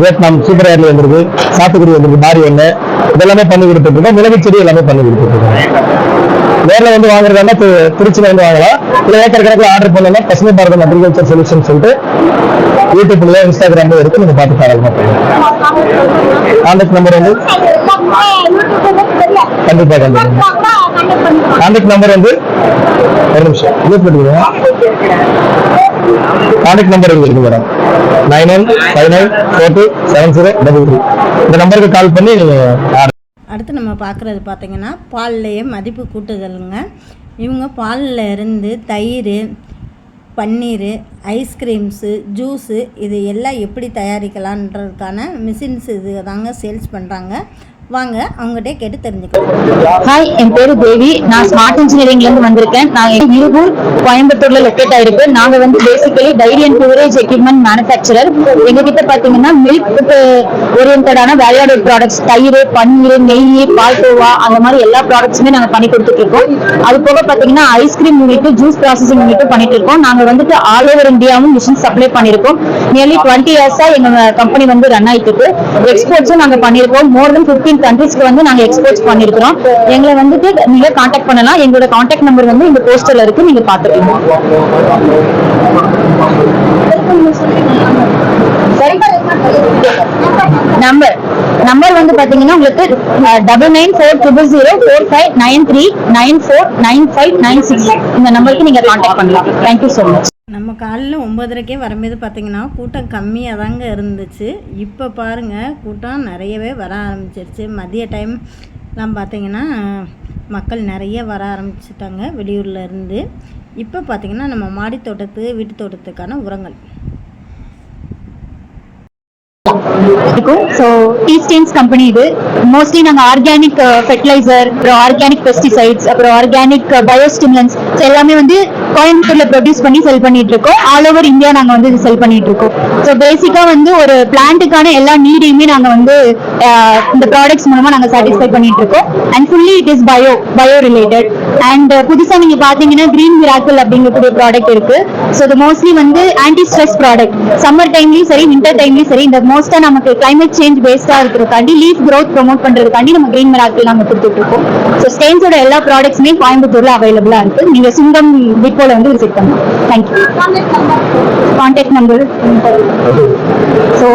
வியட்நாம் சூப்பர் ஏர்லி வந்துருக்கு, சாத்துக்குடி வந்துருக்கு, மாரி ஒண்ணு இதெல்லாமே பண்ணி கொடுத்துட்டு இருக்கோம். மிளகு செடி எல்லாமே பண்ணி கொடுத்துட்டு இருக்கோம். நேரில் வந்து வாங்குறதா திருச்சியில வந்து வாங்கலாம். 1 ஏக்கர் கணக்கில் ஆர்டர் பண்ணலாம். பசுமை பாரதம் அக்ரிகல்ச்சர் சொல்யூஷன் சொல்லிட்டு யூடியூப்ல இன்ஸ்டாகிராம்ல இருக்கு, நீங்க பார்த்து தாராளமா போயிடலாம். கான்டாக்ட் நம்பர் வந்து கண்டிப்பா கான்டாக்ட் நம்பர் வந்து ஒரு நிமிஷம் கான்டாக்ட் நம்பர் இருக்கு மேடம் 9159427033. இந்த நம்பருக்கு கால் பண்ணி நீங்க. அடுத்து நம்ம பார்க்குறது பார்த்திங்கன்னா பால்லையே மதிப்பு கூட்டுதலுங்க. இவங்க பாலில் இருந்து தயிர், பன்னீர், ஐஸ்கிரீம்ஸு, ஜூஸு இது எல்லாம் எப்படி தயாரிக்கலான்றதுக்கான மிஷின்ஸ் இது தாங்க சேல்ஸ் பண்ணுறாங்க. வாங்க அவங்ககிட்ட கேட்டு தெரிஞ்சுக்கலாம். ஹாய், என் பேரு தேவி. நான் ஸ்மார்ட் இன்ஜினியரிங்ல இருந்து வந்திருக்கேன். நான் இருகூர் கோயம்புத்தூர்ல லொக்கேட் ஆயிருக்கு. நாங்க வந்து basically dairy and beverage equipment manufacturer. எங்க கிட்ட பாத்தீங்கன்னா மில்க் ஓரியன்டான வேல்யூடட் ப்ராடக்ட்ஸ், தயிர், பன்னீர், நெய், பால்கோவா அந்த மாதிரி எல்லா ப்ராடக்ட்ஸுமே நாங்க பண்ணி கொடுத்துட்டு இருக்கோம். அது போக பாத்தீங்கன்னா ice cream unit, juice processing unit பண்ணிட்டு இருக்கோம். நாங்க வந்துட்டு ஆல் ஓவர் இந்தியாவும் மிஷின் சப்ளை பண்ணிருக்கோம். நியர்லி 20 இயர்ஸா எங்க கம்பெனி வந்து ரன் ஆயிட்டு இருக்கு. எக்ஸ்போர்ட்ஸும் நாங்க பண்ணிருக்கோம். மோர் தென் 15 கண்ட்ரீஸ்க்கு வந்து நாங்க எக்ஸ்போர்ட் பண்ணிருக்கிறோம். எங்களை வந்துட்டு நீங்க கான்டாக்ட் பண்ணலாம். எங்களோட கான்டாக்ட் நம்பர் வந்து இந்த போஸ்டர்ல இருக்கு, நீங்க பாத்துக்கலாம். நம்பர் வந்து பாத்தீங்கன்னா உங்களுக்கு 9940004593949596 இந்த நம்பருக்கு நீங்க கான்டாக்ட் பண்ணலாம். Thank you so much. நம்ம காலையில் 9:30 வரும்போது பார்த்திங்கன்னா கூட்டம் கம்மியாக தாங்க இருந்துச்சு. இப்போ பாருங்கள் கூட்டம் நிறையவே வர ஆரம்பிச்சிருச்சு. மதிய டைம்லாம் பார்த்திங்கன்னா மக்கள் நிறைய வர ஆரம்பிச்சிட்டாங்க வெளியூரில் இருந்து. இப்போ பார்த்திங்கன்னா நம்ம மாடி தோட்டத்துக்கு, வீட்டு தோட்டத்துக்கான உரங்கள் இருக்கும். ஸோ டீ ஸ்டெயின்ஸ் கம்பெனி இது. மோஸ்ட்லி நாங்கள் ஆர்கானிக் ஃபெர்டிலைசர், அப்புறம் ஆர்கானிக் பெஸ்டிசைட்ஸ், அப்புறம் ஆர்கானிக் பயோஸ்டிமுலன்ஸ் எல்லாமே வந்து கோயம்புத்தூர்ல ப்ரொடியூஸ் பண்ணி செல் பண்ணிட்டு இருக்கோம். ஆல் ஓவர் இந்தியா நாங்கள் வந்து இது செல் பண்ணிட்டு இருக்கோம். ஸோ பேசிக்கா வந்து ஒரு பிளான்ட்டுக்கான எல்லா நீடையுமே நாங்கள் வந்து இந்த ப்ராடக்ட்ஸ் மூலமா நாங்கள் சாட்டிஸ்ஃபை பண்ணிட்டு இருக்கோம். And fully it is bio related. அண்ட் புதுசா நீங்க பாத்தீங்கன்னா கிரீன் மிராக்கிள் அப்படிங்கக்கூடிய ப்ராடக்ட் இருக்கு. ஸோ இது மோஸ்ட்லி வந்து ஆன்டி ஸ்ட்ரெஸ் ப்ராடக்ட். சம்மர் டைம்லயும் சரி, வின்டர் டைம்லயும் சரி, இந்த மோஸ்டா நமக்கு கிளைமேட் சேஞ்ச் பேஸ்டா இருக்கிறதுக்காண்டி, லீஃப் க்ரோத் ப்ரொமோட் பண்றதுக்காண்டி நம்ம கிரீன் மிராக்கிள் நாங்க கொடுத்துட்டு இருக்கோம். ஸோ ஸ்டெயின்ஸோட எல்லா ப்ராடக்ட்ஸுமே கோயம்புத்தூர்ல அவைலபிளா இருக்கு. நீங்க சுங்கம் டிப்போல வந்து விசிட் பண்ணலாம். Thank you. Contact number so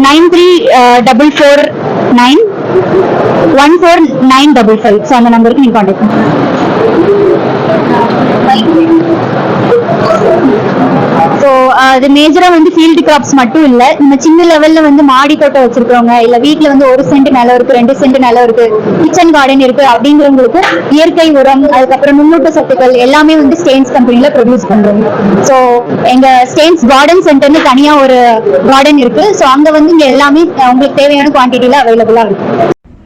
9344914955. So அந்த நம்பருக்கு நீங்க கான்டாக்ட் பண்ணுங்க. ஸோ அது மேஜரா வந்து ஃபீல்டு கிராப்ஸ் மட்டும் இல்ல, இந்த சின்ன லெவல்ல வந்து மாடி தோட்டம் வச்சிருக்கவங்க, இல்ல வீட்டுல வந்து 1 சென்ட் நிலம் இருக்கு, 2 சென்ட் நிலம் இருக்கு, கிச்சன் கார்டன் இருக்கு அப்படிங்கிறவங்களுக்கு இயற்கை உரம், அதுக்கப்புறம் நுண்ணூட்ட சத்துக்கள் எல்லாமே வந்து ஸ்டெயின்ஸ் கம்பெனில ப்ரொடியூஸ் பண்றோம். ஸோ எங்க ஸ்டெயின்ஸ் கார்டன் சென்டர்னு தனியா ஒரு கார்டன் இருக்கு. ஸோ அங்க வந்து இங்க எல்லாமே உங்களுக்கு தேவையான குவான்டிட்டியில அவைலபிளா இருக்கு.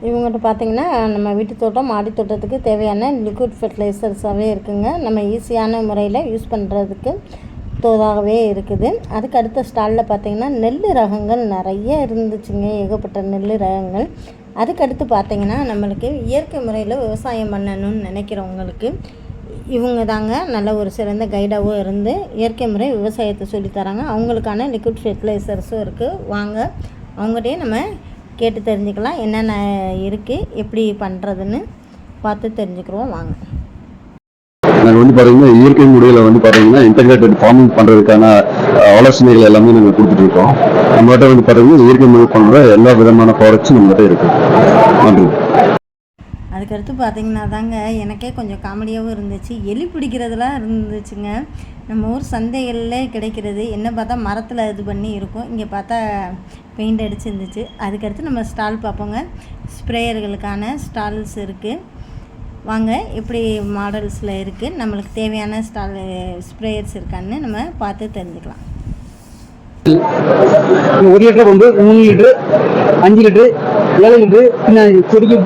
இவங்ககிட்ட பார்த்திங்கன்னா நம்ம வீட்டு தோட்டம், மாடி தோட்டத்துக்கு தேவையான லிக்விட் ஃபெர்டிலைசர்ஸாகவே இருக்குங்க. நம்ம ஈஸியான முறையில் யூஸ் பண்ணுறதுக்கு தோதாகவே இருக்குது. அதுக்கு அடுத்த ஸ்டாலில் பார்த்திங்கன்னா நெல் ரகங்கள் நிறைய இருந்துச்சுங்க, ஏகப்பட்ட நெல் ரகங்கள். அதுக்கடுத்து பார்த்திங்கன்னா நம்மளுக்கு இயற்கை முறையில் விவசாயம் பண்ணணும்னு நினைக்கிறவங்களுக்கு இவங்க தாங்க நல்ல ஒரு சிறந்த கைடாகவும் இருந்து இயற்கை முறை விவசாயத்தை சொல்லித்தராங்க. அவங்களுக்கான லிக்விட் ஃபெர்டிலைசர்ஸும் இருக்குது. வாங்க அவங்ககிட்டயே நம்ம கேட்டு தெரிஞ்சுக்கலாம் என்னென்ன இருக்குது, எப்படி பண்ணுறதுன்னு பார்த்து தெரிஞ்சுக்கிறோம். வாங்க. நாங்கள் வந்து பார்த்தீங்கன்னா இயற்கை முறையில் வந்து பார்த்தீங்கன்னா இன்டெகிரேட்டட் ஃபார்மிங் பண்ணுறதுக்கான ஆலோசனைகள் எல்லாமே நாங்கள் கொடுத்துட்டு இருக்கோம். நம்மகிட்ட வந்து பார்த்தீங்கன்னா இயற்கை முறை பண்ணுற எல்லா விதமான ப்ராடக்ட்ஸும் நம்மகிட்ட இருக்குது. நன்றி. அதுக்கடுத்து பார்த்திங்கன்னா தாங்க எனக்கே கொஞ்சம் காமெடியாகவும் இருந்துச்சு. எலி பிடிக்கிறதுலாம் இருந்துச்சுங்க. நம்ம ஊர் சந்தைகளில் கிடைக்கிறது என்ன பார்த்தா மரத்தில் இது பண்ணி இருக்கும், இங்கே பார்த்தா பெயிண்ட் அடிச்சு இருந்துச்சு. அதுக்கடுத்து நம்ம ஸ்டால் பார்ப்போங்க. ஸ்ப்ரேயர்களுக்கான ஸ்டால்ஸ் இருக்குது. வாங்க எப்படி மாடல்ஸில் இருக்குது, நம்மளுக்கு தேவையான ஸ்ப்ரேயர்ஸ் இருக்கான்னு நம்ம பார்த்து தெரிஞ்சுக்கலாம். 1 லிட்டர் வந்து 3 லிட்டரு, 5 லிட்டரு, 7 லிட்டரு, பின்ன செடிக்கு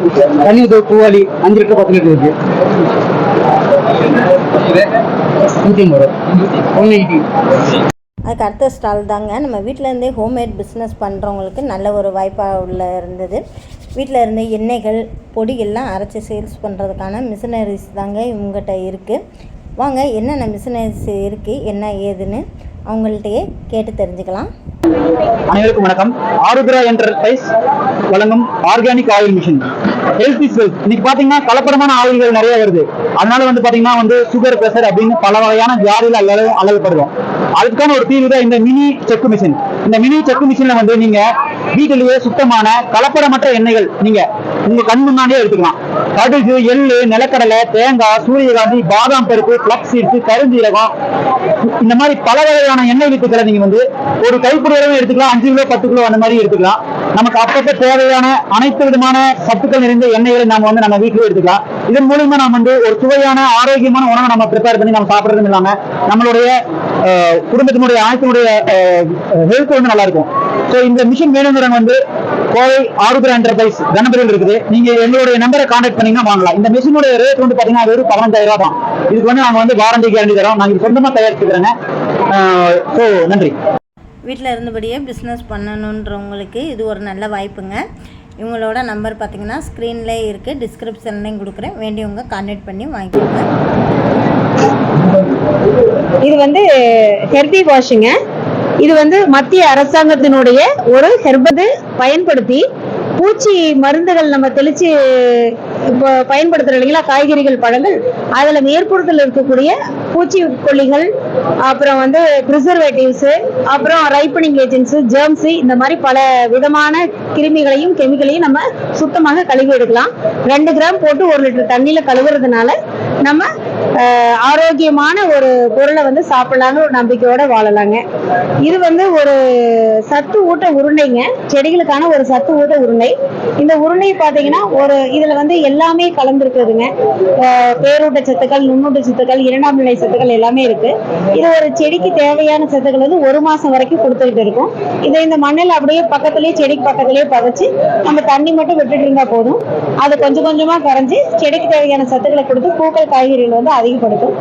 தண்ணி பூவாளி 5 லிட்டர் 10 லிட்டர் இருக்கு. 180. அதுக்கு அடுத்த ஸ்டால் தாங்க நம்ம வீட்டிலேருந்தே ஹோம்மேட் பிஸ்னஸ் பண்ணுறவங்களுக்கு நல்ல ஒரு வாய்ப்பாக உள்ள இருந்தது. வீட்டில் இருந்த எண்ணெய்கள், பொடிகள்லாம் அரைச்சி சேல்ஸ் பண்ணுறதுக்கான மிஷினரிஸ் தாங்க இவங்ககிட்ட இருக்குது. வாங்க என்னென்ன மிஷினரிஸ் இருக்குது, என்ன ஏதுன்னு அவங்கள்ட்டையே கேட்டு தெரிஞ்சுக்கலாம். அனைவருக்கும் வணக்கம். ஆருத்ரா என்டர்பிரைஸ் வழங்கும் organic oil machine. Health is wealth. இன்னைக்கு பாத்தீங்கன்னா கலப்படமான ஆயில்கள் நிறைய வருது. அதனால வந்து பாத்தீங்கன்னா வந்து சுகர், பிரஷர் அப்படின்னு பல வகையான வியாதிகள் அல்லப்படுறோம். அதுக்கான ஒரு தீர்வு தான் இந்த மினி செக்கு மிஷின். இந்த மினி செக்கு மிஷின்ல வந்து நீங்க வீட்டிலேயே சுத்தமான கலப்படமற்ற எண்ணெய்கள் நீங்க உங்க கண் முன்னாடியே எடுத்துக்கலாம். கடுகு, எள்ளு, நிலக்கடலை, தேங்காய், சூரியகாந்தி, பாதாம் பருப்பு, பிளக்ஸ் சீட்ஸ், கருஞ்சீரகம், இந்த மாதிரி பல வகையான எண்ணெய் வித்துக்களை நீங்க வந்து ஒரு கைப்பிடி எடுத்துக்கலாம். 5 கிலோ 10 கிலோ அந்த மாதிரி எடுத்துக்கலாம். நமக்கு அப்பப்ப தேவையான அனைத்து விதமான சத்துக்கள் நிறைந்த எண்ணெய்களை நாம வந்து நம்ம வீட்டிலேயே எடுத்துக்கலாம். இதன் மூலமா நம்ம வந்து ஒரு சுவையான ஆரோக்கியமான உணவை நம்ம ப்ரிப்பேர் பண்ணி நம்ம சாப்பிடுறதும் இல்லாம நம்மளுடைய குடும்பத்தினுடைய அனைத்தினுடைய ஹெல்த் வந்து நல்லா இருக்கும். ஸோ இந்த மிஷின் வேணுங்கிறவங்க வந்து கோவை ஆருத்ரா என்டர்பிரைஸ் கணபதியில் இருக்குது. நீங்க எங்களுடைய நம்பரை கான்டாக்ட் பண்ணீங்கன்னா வாங்கலாம். இந்த மிஷினுடைய ரேட் வந்து பாத்தீங்கன்னா வெறும் 15,000 ரூபாய் தான். இதுக்கு வந்து நாங்க வந்து வாரண்டி கேரண்டி தரோம். நாங்க சொந்தமா தயாரிச்சுக்கிறேங்க. ஸோ நன்றி. வீட்டில் இருந்தபடியே பிஸ்னஸ் பண்ணணுன்றவங்களுக்கு இது ஒரு நல்ல வாய்ப்புங்க. இவங்களோட நம்பர் பார்த்தீங்கன்னா ஸ்க்ரீன்லேயே இருக்குது, டிஸ்கிரிப்ஷன்லேயும் கொடுக்குறேன். வேண்டியவங்க கான்டாக்ட் பண்ணி வாங்கிக்கோங்க. இது வந்து ஹெர்பி வாஷுங்க. இது வந்து மத்திய அரசாங்கத்தினுடைய ஒரு ஹெர்பது பயன்படுத்தி பூச்சி மருந்துகள் நம்ம தெளிச்சு இப்போ பயன்படுத்துறோம் இல்லைங்களா, காய்கறிகள், பழங்கள், அதுல மேற்புறத்தில் இருக்கக்கூடிய பூச்சிக்கொல்லிகள், அப்புறம் வந்து ப்ரிசர்வேட்டிவ்ஸ், அப்புறம் ரைப்பனிங் ஏஜென்ட்ஸ், ஜெர்ம்ஸ், இந்த மாதிரி பல விதமான கிருமிகளையும் கெமிக்கலையும் நம்ம சுத்தமாக கழுவி எடுக்கலாம். 2 கிராம் போட்டு 1 லிட்டர் தண்ணியில கழுவுறதுனால நம்ம ஆரோக்கியமான ஒரு பொருளை வந்து சாப்பிடலான்னு ஒரு நம்பிக்கையோட வாழலாங்க. இது வந்து ஒரு சத்து ஊட்ட உருண்டைங்க, செடிகளுக்கான ஒரு சத்து ஊட்ட உருண்டை. இந்த உருண்டை பாத்தீங்கன்னா இதுல வந்து எல்லாமே கலந்துருக்குதுங்க. பேரூட்ட சத்துக்கள், நுண்ணூட்ட சத்துக்கள், 2ஆம் நிலை சத்துக்கள் எல்லாமே இருக்கு. இது ஒரு செடிக்கு தேவையான சத்துக்கள் வந்து 1 மாசம் வரைக்கும் கொடுத்துக்கிட்டு இருக்கும். இதை இந்த மண்ணில் அப்படியே பக்கத்திலேயே செடிக்கு பக்கத்திலேயே பதைச்சு நம்ம தண்ணி மட்டும் விட்டுட்டு இருந்தா போதும். அது கொஞ்சம் கொஞ்சமா கரைஞ்சி செடிக்கு தேவையான சத்துக்களை கொடுத்து பூக்கள், காய்கறிகள் வந்து அதிகப்படுத்தும்.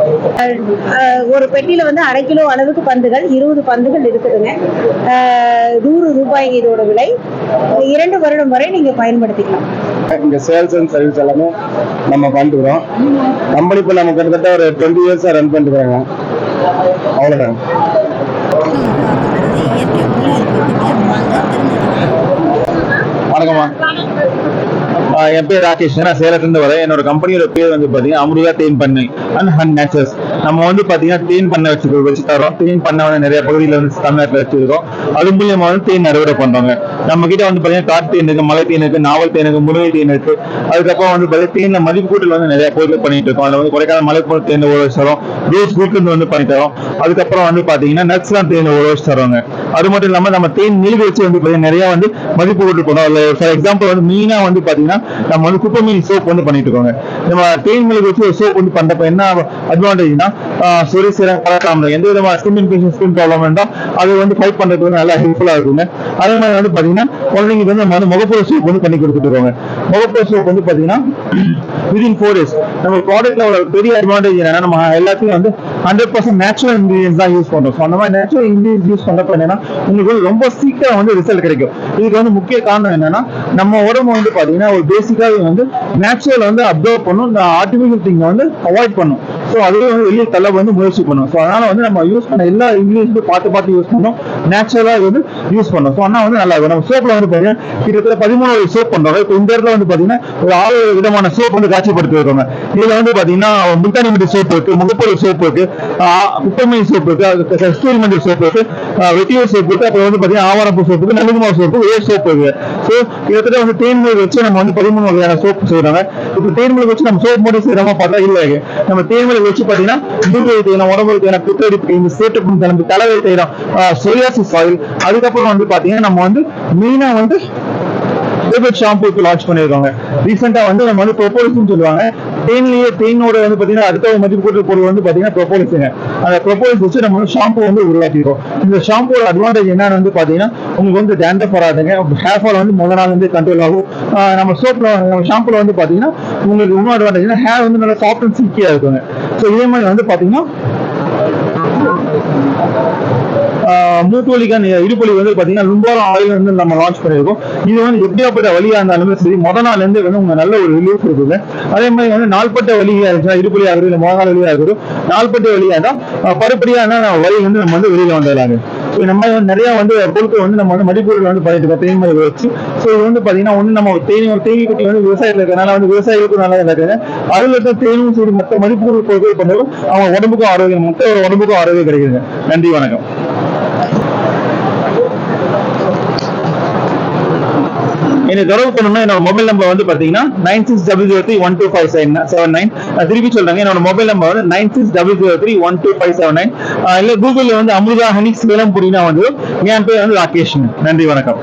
ஒரு பெட்டியில வந்து 1/2 கிலோ அளவுக்கு பந்துகள், 20 பந்துகள் இருக்குதுங்க. 100 ரூபாய் இதோட விலை. 2 வருடம் வரை நீங்க பயன்படுத்திக்கலாம். இங்க சேல்ஸ் அண்ட் சர்வீஸ் எல்லாமே நம்ம பண்ணிக்கிறோம். கம்பெனி இப்போ நம்ம கிட்டத்தட்ட ஒரு 20 இயர்ஸா ரன் பண்ணிருக்காங்க. அவ்வளவுதான். வணக்கம்மா, என் பேர் ராகேஷ். நான் சேலத்துல வரேன். என்னோட கம்பெனியோட பேர் வந்து பாத்தீங்கன்னா அமிர்தா தேன் பண்ணை அண்ட் ஹன் நேச்சர்ஸ். நம்ம வந்து பாத்தீங்கன்னா தேன் பண்ணை வச்சு தரோம். தேன் பண்ணை வந்து நிறைய பகுதியில் வந்து தமிழ்நாட்டில் வச்சிருக்கோம். அது மூலியமா வந்து தேன் அறுவடை பண்றாங்க. நம்ம கிட்ட வந்து பாத்தீங்கன்னா காட்டு தேன் இருக்கு, மலை தேன் இருக்கு, நாவல் தேன் இருக்கு, முருங்கை தேன் இருக்கு. அதுக்கப்புறம் வந்து பாத்தீங்கன்னா தேன்ல மதிப்பு கூட்டல் வந்து நிறைய பொருட்கள் பண்ணிட்டு இருக்கோம். அதுல வந்து கொடைக்கானல் மலைப்பூர் தேன் 1 வருஷம் தரோம், ரோஸ் குல்கந்து வந்து பண்ணி தரோம். அதுக்கப்புறம் வந்து பாத்தீங்கன்னா நட்ஸ்லாம் தேன் 1 வருஷம் தருவாங்க. அது மட்டும் இல்லாம நம்ம தேன் மில்க் வச்சு வந்து நிறைய வந்து மதிப்பு கூட்டல் பண்ணோம். ஃபார் எக்ஸாம்பிள் வந்து மீனா வந்து பாத்தீங்கன்னா நம்ம வந்து குப்பை மீன் சோப் வந்து பண்ணிட்டு இருக்கோங்க. நம்ம தேன் மில்க் வச்சு ஒரு சோப் வந்து பண்றப்ப என்ன அட்வான்டேஜ்னா சொரிசிரம், கலக்காம எந்த விதமான ஸ்கின் இன்ஃபெக்ஷன், ஸ்கின் ப்ராப்ளம் இருந்தா அது வந்து ஃபைட் பண்றதுக்கு வந்து நல்லா ஹெல்ப்ஃபுல்லா இருக்குங்க. அதே மாதிரி வந்து பாத்தீங்கன்னா குழந்தைங்களுக்கு வந்து நம்ம வந்து முகப்பொரு சோப் வந்து பண்ணி கொடுத்துட்டு இருக்கோங்க. முகப்பொரு சோப் வந்து பாத்தீங்கன்னா within 4 days. நம்ம ப்ராடக்ட்ல ஒரு பெரிய அட்வான்டேஜ் என்னன்னா நம்ம எல்லாத்தையும் வந்து 100% நேச்சுரல் இன்கிரியன்ஸ் தான் யூஸ் பண்றோம். அந்த மாதிரி நேச்சுரல் இன்கிரியன்ஸ் யூஸ் பண்றப்ப என்னன்னா உங்களுக்கு ரொம்ப சீக்கிரம் வந்து ரிசல்ட் கிடைக்கும். இதுக்கு வந்து முக்கிய காரணம் என்னன்னா நம்ம உடம்பு வந்து பாத்தீங்கன்னா ஒரு பேசிக்காவே வந்து நேச்சுரல் வந்து அப்சர்வ் பண்ணும், இந்த ஆர்டிபிஷியல் திங் வந்து அவாய்ட் பண்ணும். ஸோ அதுவே வந்து வெளியே தள்ள வந்து முயற்சி பண்ணும். ஸோ அதனால வந்து நம்ம யூஸ் பண்ண எல்லா இன்கிரியன்ஸும் பார்த்து யூஸ் பண்ணோம், நேச்சுரலா வந்து யூஸ் பண்ணோம். ஸோ ஆனால் வந்து நல்லா இருக்கும். நம்ம சோப்ல வந்து பாத்தீங்கன்னா கிட்டத்தட்ட 13 சோப் பண்றோம். இப்போ இந்த இடத்துல வந்து பாத்தீங்கன்னா ஒரு 6 விதமான சோப் வந்து காட்சிப்படுத்தி வருவாங்க. இதுல வந்து பாத்தீங்கன்னா முல்தானி சோப் இருக்கு, முகப்பொரு சோப் இருக்கு, குப்பைமீன் சோப் இருக்கு, கஸ்தூரி மஞ்சள் சோப் இருக்கு, வெட்டியூர் சோப் இருக்கு, அப்புறம் வந்து பாத்தீங்கன்னா ஆவாரப்பூ சோப் இருக்கு, நல்லுகுமார் சோப்பு, வேர் சோப் இருக்கு. ஸோ கிட்டத்தட்ட வந்து தேன்மொழி வச்சு நம்ம வந்து 13 வகையான சோப் செய்யறாங்க. இப்போ தேன்மொழி வச்சு நம்ம சோப் மட்டும் செய்யறோமா பார்த்தா இல்லை. நம்ம தேன்மொழி வச்சு பாத்தீங்கன்னா மூட்டை தேய்னம், உடம்புக்கு தேய்னம், குத்தடிப்பு, இந்த சேட்டு தலைமை தலைவை தேய்னம், சொரியாசிஸ் ஆயில். அதுக்கப்புறம் வந்து பாத்தீங்கன்னா நம்ம வந்து மெயினா வந்து ஷாம்பூக்கு லான்ச் பண்ணிருக்காங்க. ரீசெண்டா வந்து நம்ம வந்து ப்ரோபோலிஸ்னு சொல்லுவாங்க. தேனோட வந்து பாத்தீங்கன்னா அடுத்த மதிப்பு கூட்டல் பொருள் வந்து பாத்தீங்கன்னா ப்ரோபோலிஸுங்க. அந்த ப்ரோபோலிஸ் வச்சு நம்ம வந்து ஷாம்பூ வந்து உருவாக்கிருக்கோம். இந்த ஷாம்பூட அட்வான்டேஜ் என்னன்னு வந்து பாத்தீங்கன்னா உங்களுக்கு வந்து டேண்ட்ரஃப் வராதுங்க, ஹேர் ஃபால் வந்து முதல் நாள் வந்து கண்ட்ரோல் ஆகும். நம்ம ஷாம்பூல வந்து பாத்தீங்கன்னா உங்களுக்கு இன்னும் அட்வான்டேஜ் ஹேர் வந்து நல்லா சாஃப்ட் அண்ட் சில்கியா இருக்குங்க. ஸோ இதே மாதிரி வந்து பாத்தீங்கன்னா மூட்டுவலிக்கான இடுப்பொலி வந்து பாத்தீங்கன்னா லும்பாரம் ஆயில் வந்து நம்ம லான்ச் பண்ணிருக்கோம். இது வந்து எப்படியாப்பட்ட வலியா இருந்தாலுமே சரி முதல் நாள்ல இருந்து வந்து உங்களுக்கு நல்ல ஒரு ரிலீஃப் இருக்குது. அதே மாதிரி வந்து நாள்பட்ட வலியா இருந்துச்சுன்னா இடுப்பொலியா இருக்கட்டும், இல்லை முழங்கால் வலியா இருக்கட்டும், நாள்பட்ட வலியா இருந்தா பருப்படியான வலி வந்து நம்ம வந்து வெளியில வந்துடலாங்க. ஸோ நம்ம நிறைய வந்து பொருட்கள் வந்து நம்ம வந்து மதிப்பொருட்கள் வந்து பண்ணிட்டு இருக்கோம் தேனி மதிப்பு வச்சு. ஸோ இது வந்து பாத்தீங்கன்னா ஒண்ணு நம்ம தேனி குட்டி வந்து விவசாயத்தில் இருக்கிறதுனால வந்து விவசாயிகளுக்கும் நல்லா இருக்குது. அதுல இருக்க தேனும் சரி மற்ற மதிப்பொருள் பொருட்கள் பண்ணாலும் அவங்க உடம்புக்கும் ஆரோக்கியம், மக்கள் உடம்புக்கும் ஆரோக்கியம் கிடைக்குதுங்க. நன்றி, வணக்கம். என்னை தொடர்பு பண்ணணும்னா என்னோட மொபைல் நம்பர் வந்து பாத்தீங்கன்னா 9600312579. திருப்பி சொல்றாங்க, என்னோட மொபைல் நம்பர் வந்து 9600312579. இல்ல கூகுள்ல வந்து அமுதா ஹனி சேலம் புரினா வந்து என் பேர் வந்து ராகேஷ். நன்றி, வணக்கம்.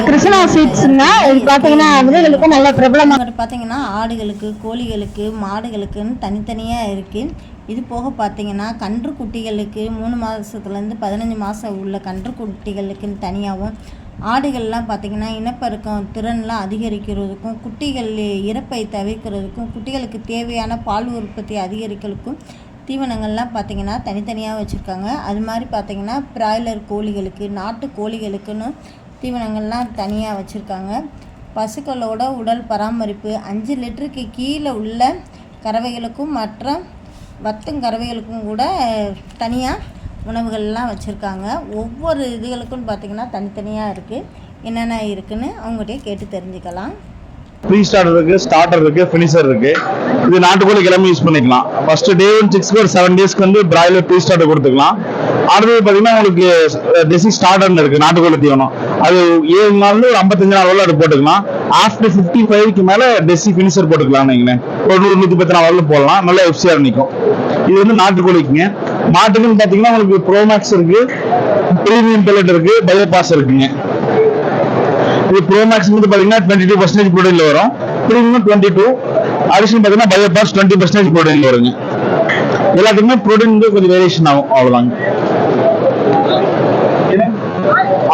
கிருஷ்ணா ஸ்வீட்ஸ்ங்க இது பார்த்தீங்கன்னா விதைகளுக்கு நல்ல பிரபலமாக அப்புறம் பார்த்தீங்கன்னா ஆடுகளுக்கு, கோழிகளுக்கு, மாடுகளுக்குன்னு தனித்தனியாக இருக்குது. இது போக பார்த்தீங்கன்னா கன்று குட்டிகளுக்கு 3 மாதத்துலேருந்து 15 மாதம் உள்ள கன்று குட்டிகளுக்குன்னு தனியாகவும், ஆடுகள்லாம் பார்த்திங்கன்னா இனப்பெருக்கம் திறன்லாம் அதிகரிக்கிறதுக்கும், குட்டிகள் இறப்பை தவிர்க்கிறதுக்கும், குட்டிகளுக்கு தேவையான பால் உற்பத்தி அதிகரிக்கிறதுக்கும் தீவனங்கள்லாம் பார்த்திங்கன்னா தனித்தனியாக வச்சுருக்காங்க. அது மாதிரி பார்த்திங்கன்னா பிராய்லர் கோழிகளுக்கு, நாட்டு கோழிகளுக்குன்னு தீவனங்கள்லாம் தனியாக வச்சுருக்காங்க. பசுக்களோட உடல் பராமரிப்பு 5 லிட்டருக்கு கீழே உள்ள கறவைகளுக்கும் மற்ற வத்தும் கறவைகளுக்கும் கூட தனியாக உணவுகள்லாம் வச்சுருக்காங்க. ஒவ்வொரு இதுகளுக்கும் பார்த்திங்கன்னா தனித்தனியாக இருக்குது. என்னென்ன இருக்குதுன்னு அவங்ககிட்டயே கேட்டு தெரிஞ்சுக்கலாம். ப்ரீ ஸ்டார்டர் இருக்கு, ஸ்டார்டர் இருக்கு, ஃபினிஷர் இருக்கு. இது நாட்டுக்கோழி கிளம்பி யூஸ் பண்ணிக்கலாம். ஃபர்ஸ்ட் டே 6 ஒரு 7 டேஸ்க்கு வந்து பிராய்லர் ப்ரீ ஸ்டார்டர் கொடுத்துக்கலாம். அடுத்தது பார்த்தீங்கன்னா உங்களுக்கு டெசி ஸ்டார்டர்னு இருக்கு, நாட்டுக்கோழி தீவனம். அது 7 நாள்ல ஒரு 55 நாள் வரல அது போட்டுக்கலாம். ஆஃப்டர் 55க்கு மேல டெசி ஃபினிஷர் போட்டுக்கலாம். நீங்களேன் ஒரு 110 நாள் வரல போடலாம், நல்லா எஃப்சிஆர் நிற்கும். இது வந்து நாட்டுக்கோழிக்குங்க. மாட்டுக்குன்னு பார்த்தீங்கன்னா உங்களுக்கு ப்ரோமேக்ஸ் இருக்கு, பிரீமியம் பெல்லட் இருக்கு, பயோபாஸ் இருக்குங்க. இது ப்ரோமேக்ஸ் வந்து பாத்தீங்கன்னா 22% ப்ரோட்டீன்ல வரும், பிரீமியம் 22, அடிஷனல் பாத்தீங்கன்னா பயோபாஸ் 20% ப்ரோட்டீன்ல வருங்க. எல்லாத்துக்குமே ப்ரோட்டீன் வந்து கொஞ்சம் வேரியேஷன் ஆகும், அவ்வளவுதாங்க.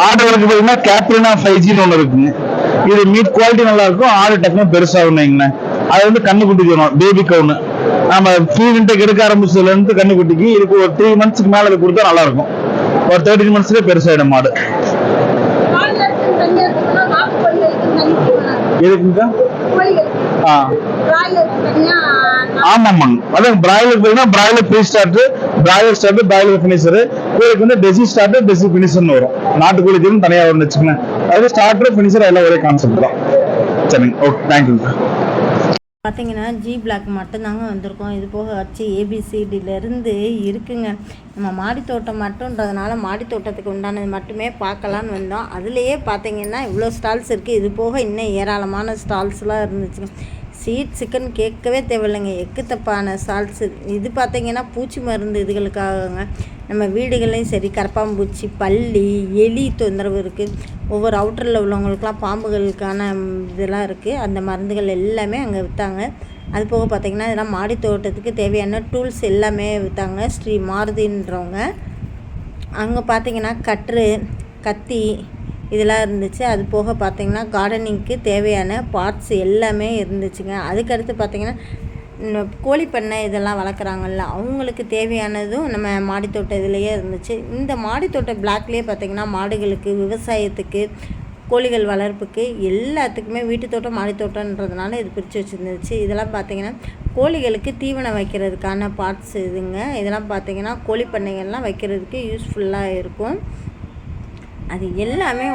ஆடுகளுக்கு பாத்தீங்கன்னா கேப்ரினா 5G ஒன்று இருக்குங்க. இது மீட் குவாலிட்டி நல்லா இருக்கும், ஆடு டக்குனு பெருசாகும். அது வந்து கண்ணுக்குட்டி தீவனம், பேபி கவுன்னு நம்ம ஃபீட் இன்டேக் எடுக்க ஆரம்பிச்சதுல இருந்து கண்ணுக்குட்டிக்கு இதுக்கு ஒரு 3 மந்த்ஸ்க்கு மேல அது கொடுத்தா நல்லா இருக்கும். ஒரு 13 மந்த்ஸ்லேயே பெருசாயிடும் மாடு. எதுக்குங்க? ஆமாமாங்க, அதான் பிராய்லர் பார்த்தீங்கன்னா broiler pre starter, broiler starter, broiler finisher. கோழிக்கு வந்து டெசி ஸ்டார்டர், டெசி ஃபினிஷர்னு வரும். நாட்டுக்கோழி தீவனம் தனியாக வரும்னு வச்சுக்கோங்க. அது ஸ்டார்டர் ஃபினிஷர் எல்லாம் ஒரே கான்செப்ட் தான். சரிங்க, ஓகே, தேங்க்யூ. பார்த்திங்கன்னா ஜி பிளாக் மட்டும்தாங்க வந்திருக்கோம். இது போக வச்சு ஏபிசிடியிலேருந்து இருக்குங்க. நம்ம மாடித்தோட்டம் மட்டுன்றதுனால மாடித்தோட்டத்துக்கு உண்டானது மட்டுமே பார்க்கலான்னு வந்தோம். அதுலேயே பார்த்திங்கன்னா இவ்வளோ ஸ்டால்ஸ் இருக்குது. இது போக இன்னும் ஏராளமான ஸ்டால்ஸ்லாம் இருந்துச்சுங்க. சீட் சிக்கன் கேட்கவே தேவையில்லைங்க, எக்குத்தப்பான ஸ்டால்ஸ். இது பார்த்திங்கன்னா பூச்சி மருந்து இதுகளுக்காகங்க. நம்ம வீடுகள்லையும் சரி கரப்பாம்பூச்சி, பல்லி, எலி தொந்தரவு இருக்குது. ஒவ்வொரு அவுட்டரில் உள்ளவங்களுக்குலாம் பாம்புகளுக்கான இதெல்லாம் இருக்குது. அந்த மருந்துகள் எல்லாமே அங்கே விற்றாங்க. அது போக பார்த்திங்கன்னா இதெல்லாம் மாடி தோட்டத்துக்கு தேவையான டூல்ஸ் எல்லாமே விற்றாங்க. ஸ்ரீ மாருதின்றவங்க. அங்கே பார்த்திங்கன்னா கட்ரு, கத்தி இதெல்லாம் இருந்துச்சு. அது போக பார்த்திங்கன்னா கார்டனிங்க்கு தேவையான பார்ட்ஸ் எல்லாமே இருந்துச்சுங்க. அதுக்கடுத்து பார்த்திங்கன்னா கோழி பண்ணை இதெல்லாம் வளர்க்குறாங்கல்ல, அவங்களுக்கு தேவையானதும் நம்ம மாடித்தோட்ட இதுலேயே இருந்துச்சு. இந்த மாடித்தோட்ட பிளாக்லேயே பார்த்திங்கன்னா மாடுகளுக்கு, விவசாயத்துக்கு, கோழிகள் வளர்ப்புக்கு எல்லாத்துக்குமே வீட்டு தோட்டம் மாடித்தோட்டன்றதுனால இது பிரித்து வச்சுருந்துச்சு. இதெல்லாம் பார்த்திங்கன்னா கோழிகளுக்கு தீவனம் வைக்கிறதுக்கான பார்ட்ஸ் இதுங்க. இதெல்லாம் பார்த்திங்கன்னா கோழி பண்ணைகள்லாம் வைக்கிறதுக்கு யூஸ்ஃபுல்லாக இருக்கும். அது எல்லாமே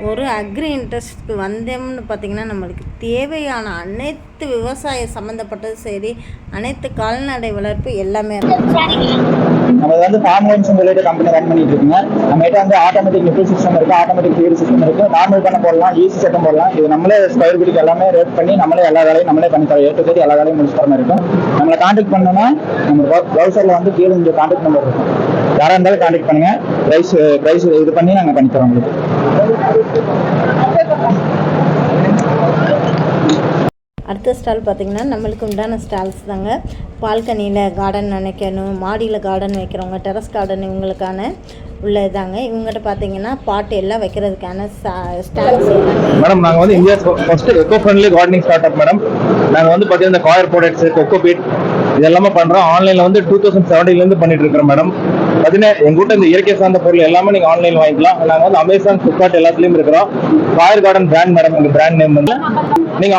ஒரு அக்ரி இன்ட்ரெஸ்ட்க்கு வந்தோம்னு பார்த்திங்கன்னா நம்மளுக்கு தேவையான அனைத்து விவசாய சம்மந்தப்பட்டது சரி, அனைத்து கால்நடை வளர்ப்பு எல்லாமே இருக்கும். நம்ம வந்து ஃபார்ம் லைன்ஸ் சொல்லிட்டு கம்பெனி ரன் பண்ணிட்டு இருக்குங்க. நம்ம கிட்ட வந்து ஆட்டோமேட்டிக் லிஃப்ட் சிஸ்டம் இருக்கு, ஆட்டோமேட்டிக் ஃபீட் சிஸ்டம் இருக்கு, நார்மல் பண்ண போடலாம், ஈஸி செட்டம் போடலாம். இது நம்மளே ஸ்கொயர் ஃபீட்டுக்கு எல்லாமே ரேட் பண்ணி நம்மளே எல்லா வேலையும் நம்மளே பண்ணி தரோம். ஏற்று எல்லா வேலையும் முடிச்சு தர மாதிரி இருக்கும். நம்மளை கான்டாக்ட் பண்ணோம்னா நம்ம ப்ரௌசர்ல வந்து கீழே இங்கே கான்டாக்ட் நம்பர் இருக்கும். யாராக இருந்தாலும் கான்டாக்ட் பண்ணுங்க. ப்ரைஸ் இது பண்ணி நாங்கள் பண்ணி தரோம் உங்களுக்கு. அடுத்த ஸ்டால் பார்த்திங்கன்னா நம்மளுக்கு உண்டான ஸ்டால்ஸ் தாங்க. பால்கனியில் கார்டன் நினைக்கணும், மாடியில் கார்டன் வைக்கிறவங்க, டெரஸ் கார்டன் இவங்களுக்கான உள்ளதாங்க. இவங்ககிட்ட பார்த்தீங்கன்னா பாட்டு எல்லாம் வைக்கிறதுக்கான ஸ்டால்ஸ் மேடம். நாங்கள் வந்து India first echo friendly gardening start up madam. நாங்கள் வந்து பார்த்தீங்கன்னா இந்த காயர் ப்ராடக்ட்ஸ், கொக்கோ பீட் இது எல்லாமே பண்ணுறோம். ஆன்லைனில் வந்து 2017 பண்ணிட்டு இருக்கிறோம் மேடம். பார்த்தீங்கன்னா எங்கூட்ட இந்த இயற்கை சார்ந்த பொருள் எல்லாமே நீங்கள் ஆன்லைன் வாங்கிக்கலாம். நாங்கள் வந்து அமேசான், ஃப்ளிப்கார்ட் எல்லாத்துலேயும் இருக்கிறோம். காயர் கார்டன் பிராண்ட் மேடம், எங்கள் பிராண்ட் நேம் வந்து நீங்க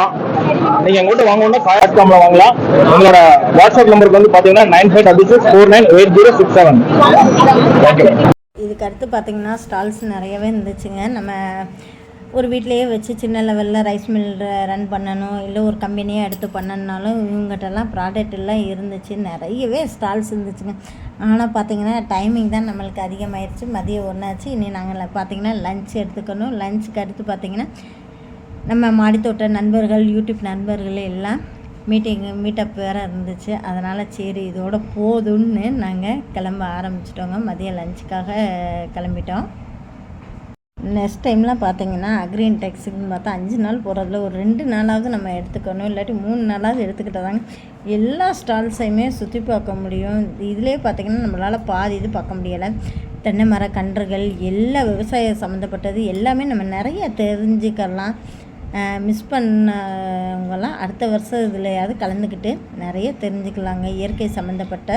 எங்கள்கிட்ட வாங்கணும்னா காயாட்காம்ல வாங்கலாம். உங்களோட வாட்ஸ்அப் நம்பருக்கு வந்து பாத்தீங்கன்னா 9536498067. தேங்க்யூ. இதுக்கு அடுத்து பார்த்திங்கன்னா ஸ்டால்ஸ் நிறையவே இருந்துச்சுங்க. நம்ம ஒரு வீட்லேயே வச்சு சின்ன லெவலில் ரைஸ் மில் ரன் பண்ணணும், இல்லை ஒரு கம்பெனியே எடுத்து பண்ணணுனாலும் இவங்ககிட்டலாம் ப்ராடக்ட் எல்லாம் இருந்துச்சு. நிறையவே ஸ்டால்ஸ் இருந்துச்சுங்க. ஆனால் பார்த்திங்கன்னா டைமிங் தான் நம்மளுக்கு அதிகமாகிடுச்சு. மதியம் ஒன்றாச்சு. இனி நாங்கள் பார்த்திங்கன்னா லஞ்ச் எடுத்துக்கணும். லஞ்சுக்கு அடுத்து பார்த்திங்கன்னா நம்ம மாடித்தோட்ட நண்பர்கள், யூடியூப் நண்பர்கள் எல்லாம் மீட்டப் வேறு இருந்துச்சு. அதனால் சரி இதோட போதும்னு நாங்கள் கிளம்ப ஆரம்பிச்சிட்டோங்க. மதியம் லஞ்சுக்காக கிளம்பிட்டோம். நெக்ஸ்ட் டைம்லாம் பார்த்திங்கன்னா அக்ரீன் டெக்ஸுக்குன்னு பார்த்தா 5 நாள் போகிறதுல ஒரு 2 நாளாவது நம்ம எடுத்துக்கணும், இல்லாட்டி 3 நாளாவது எடுத்துக்கிட்டால் தாங்க எல்லா ஸ்டால்ஸையுமே சுற்றி பார்க்க முடியும். இதிலே பார்த்திங்கன்னா நம்மளால் பாதி இது பார்க்க முடியலை. தென்னை மர கன்றுகள், எல்லா விவசாயம் சம்மந்தப்பட்டது எல்லாமே நம்ம நிறைய தெரிஞ்சுக்கலாம். மிஸ் பண்ணவங்கலாம் அடுத்த வருஷம் இதுலையாவது கலந்துக்கிட்டு நிறைய தெரிஞ்சுக்கலாங்க. இயற்கை சம்மந்தப்பட்ட,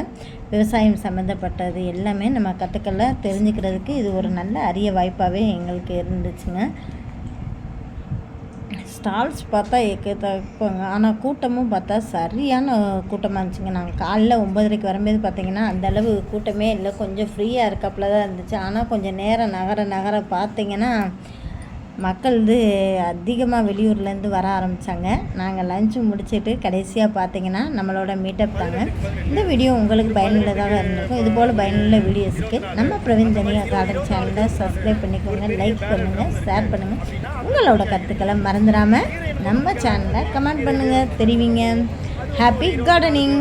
விவசாயம் சம்மந்தப்பட்டது எல்லாமே நம்ம கற்றுக்கலாம். தெரிஞ்சுக்கிறதுக்கு இது ஒரு நல்ல அரிய வாய்ப்பாகவே எங்களுக்கு இருந்துச்சுங்க. ஸ்டால்ஸ் பார்த்தா தப்பாங்க, ஆனால் கூட்டமும் பார்த்தா சரியான கூட்டமாக இருந்துச்சுங்க. நாங்கள் காலைல 9:30 வரும்போது பார்த்திங்கன்னா அந்தளவு கூட்டமே இல்லை, கொஞ்சம் ஃப்ரீயாக இருக்காப்புல தான் இருந்துச்சு. ஆனால் கொஞ்சம் நேரம் நகர பார்த்திங்கன்னா மக்கள் அதிகமாக வெளியூர்லேருந்து வர ஆரம்பித்தாங்க. நாங்கள் லஞ்சு முடிச்சுட்டு கடைசியாக பார்த்திங்கன்னா நம்மளோட மீட்டப் தாங்க. இந்த வீடியோ உங்களுக்கு பயனுள்ளதாக இருந்திருக்கும். இதுபோல் பயனுள்ள வீடியோஸுக்கு நம்ம பிரவீன் ஜனியா கார்டன் சேனலை சப்ஸ்கிரைப் பண்ணிக்கோங்க, லைக் பண்ணுங்கள், ஷேர் பண்ணுங்கள். உங்களோட கருத்துக்களை மறந்துடாமல் நம்ம சேனலை கமெண்ட் பண்ணுங்கள், தெரிவிங்க. Happy gardening.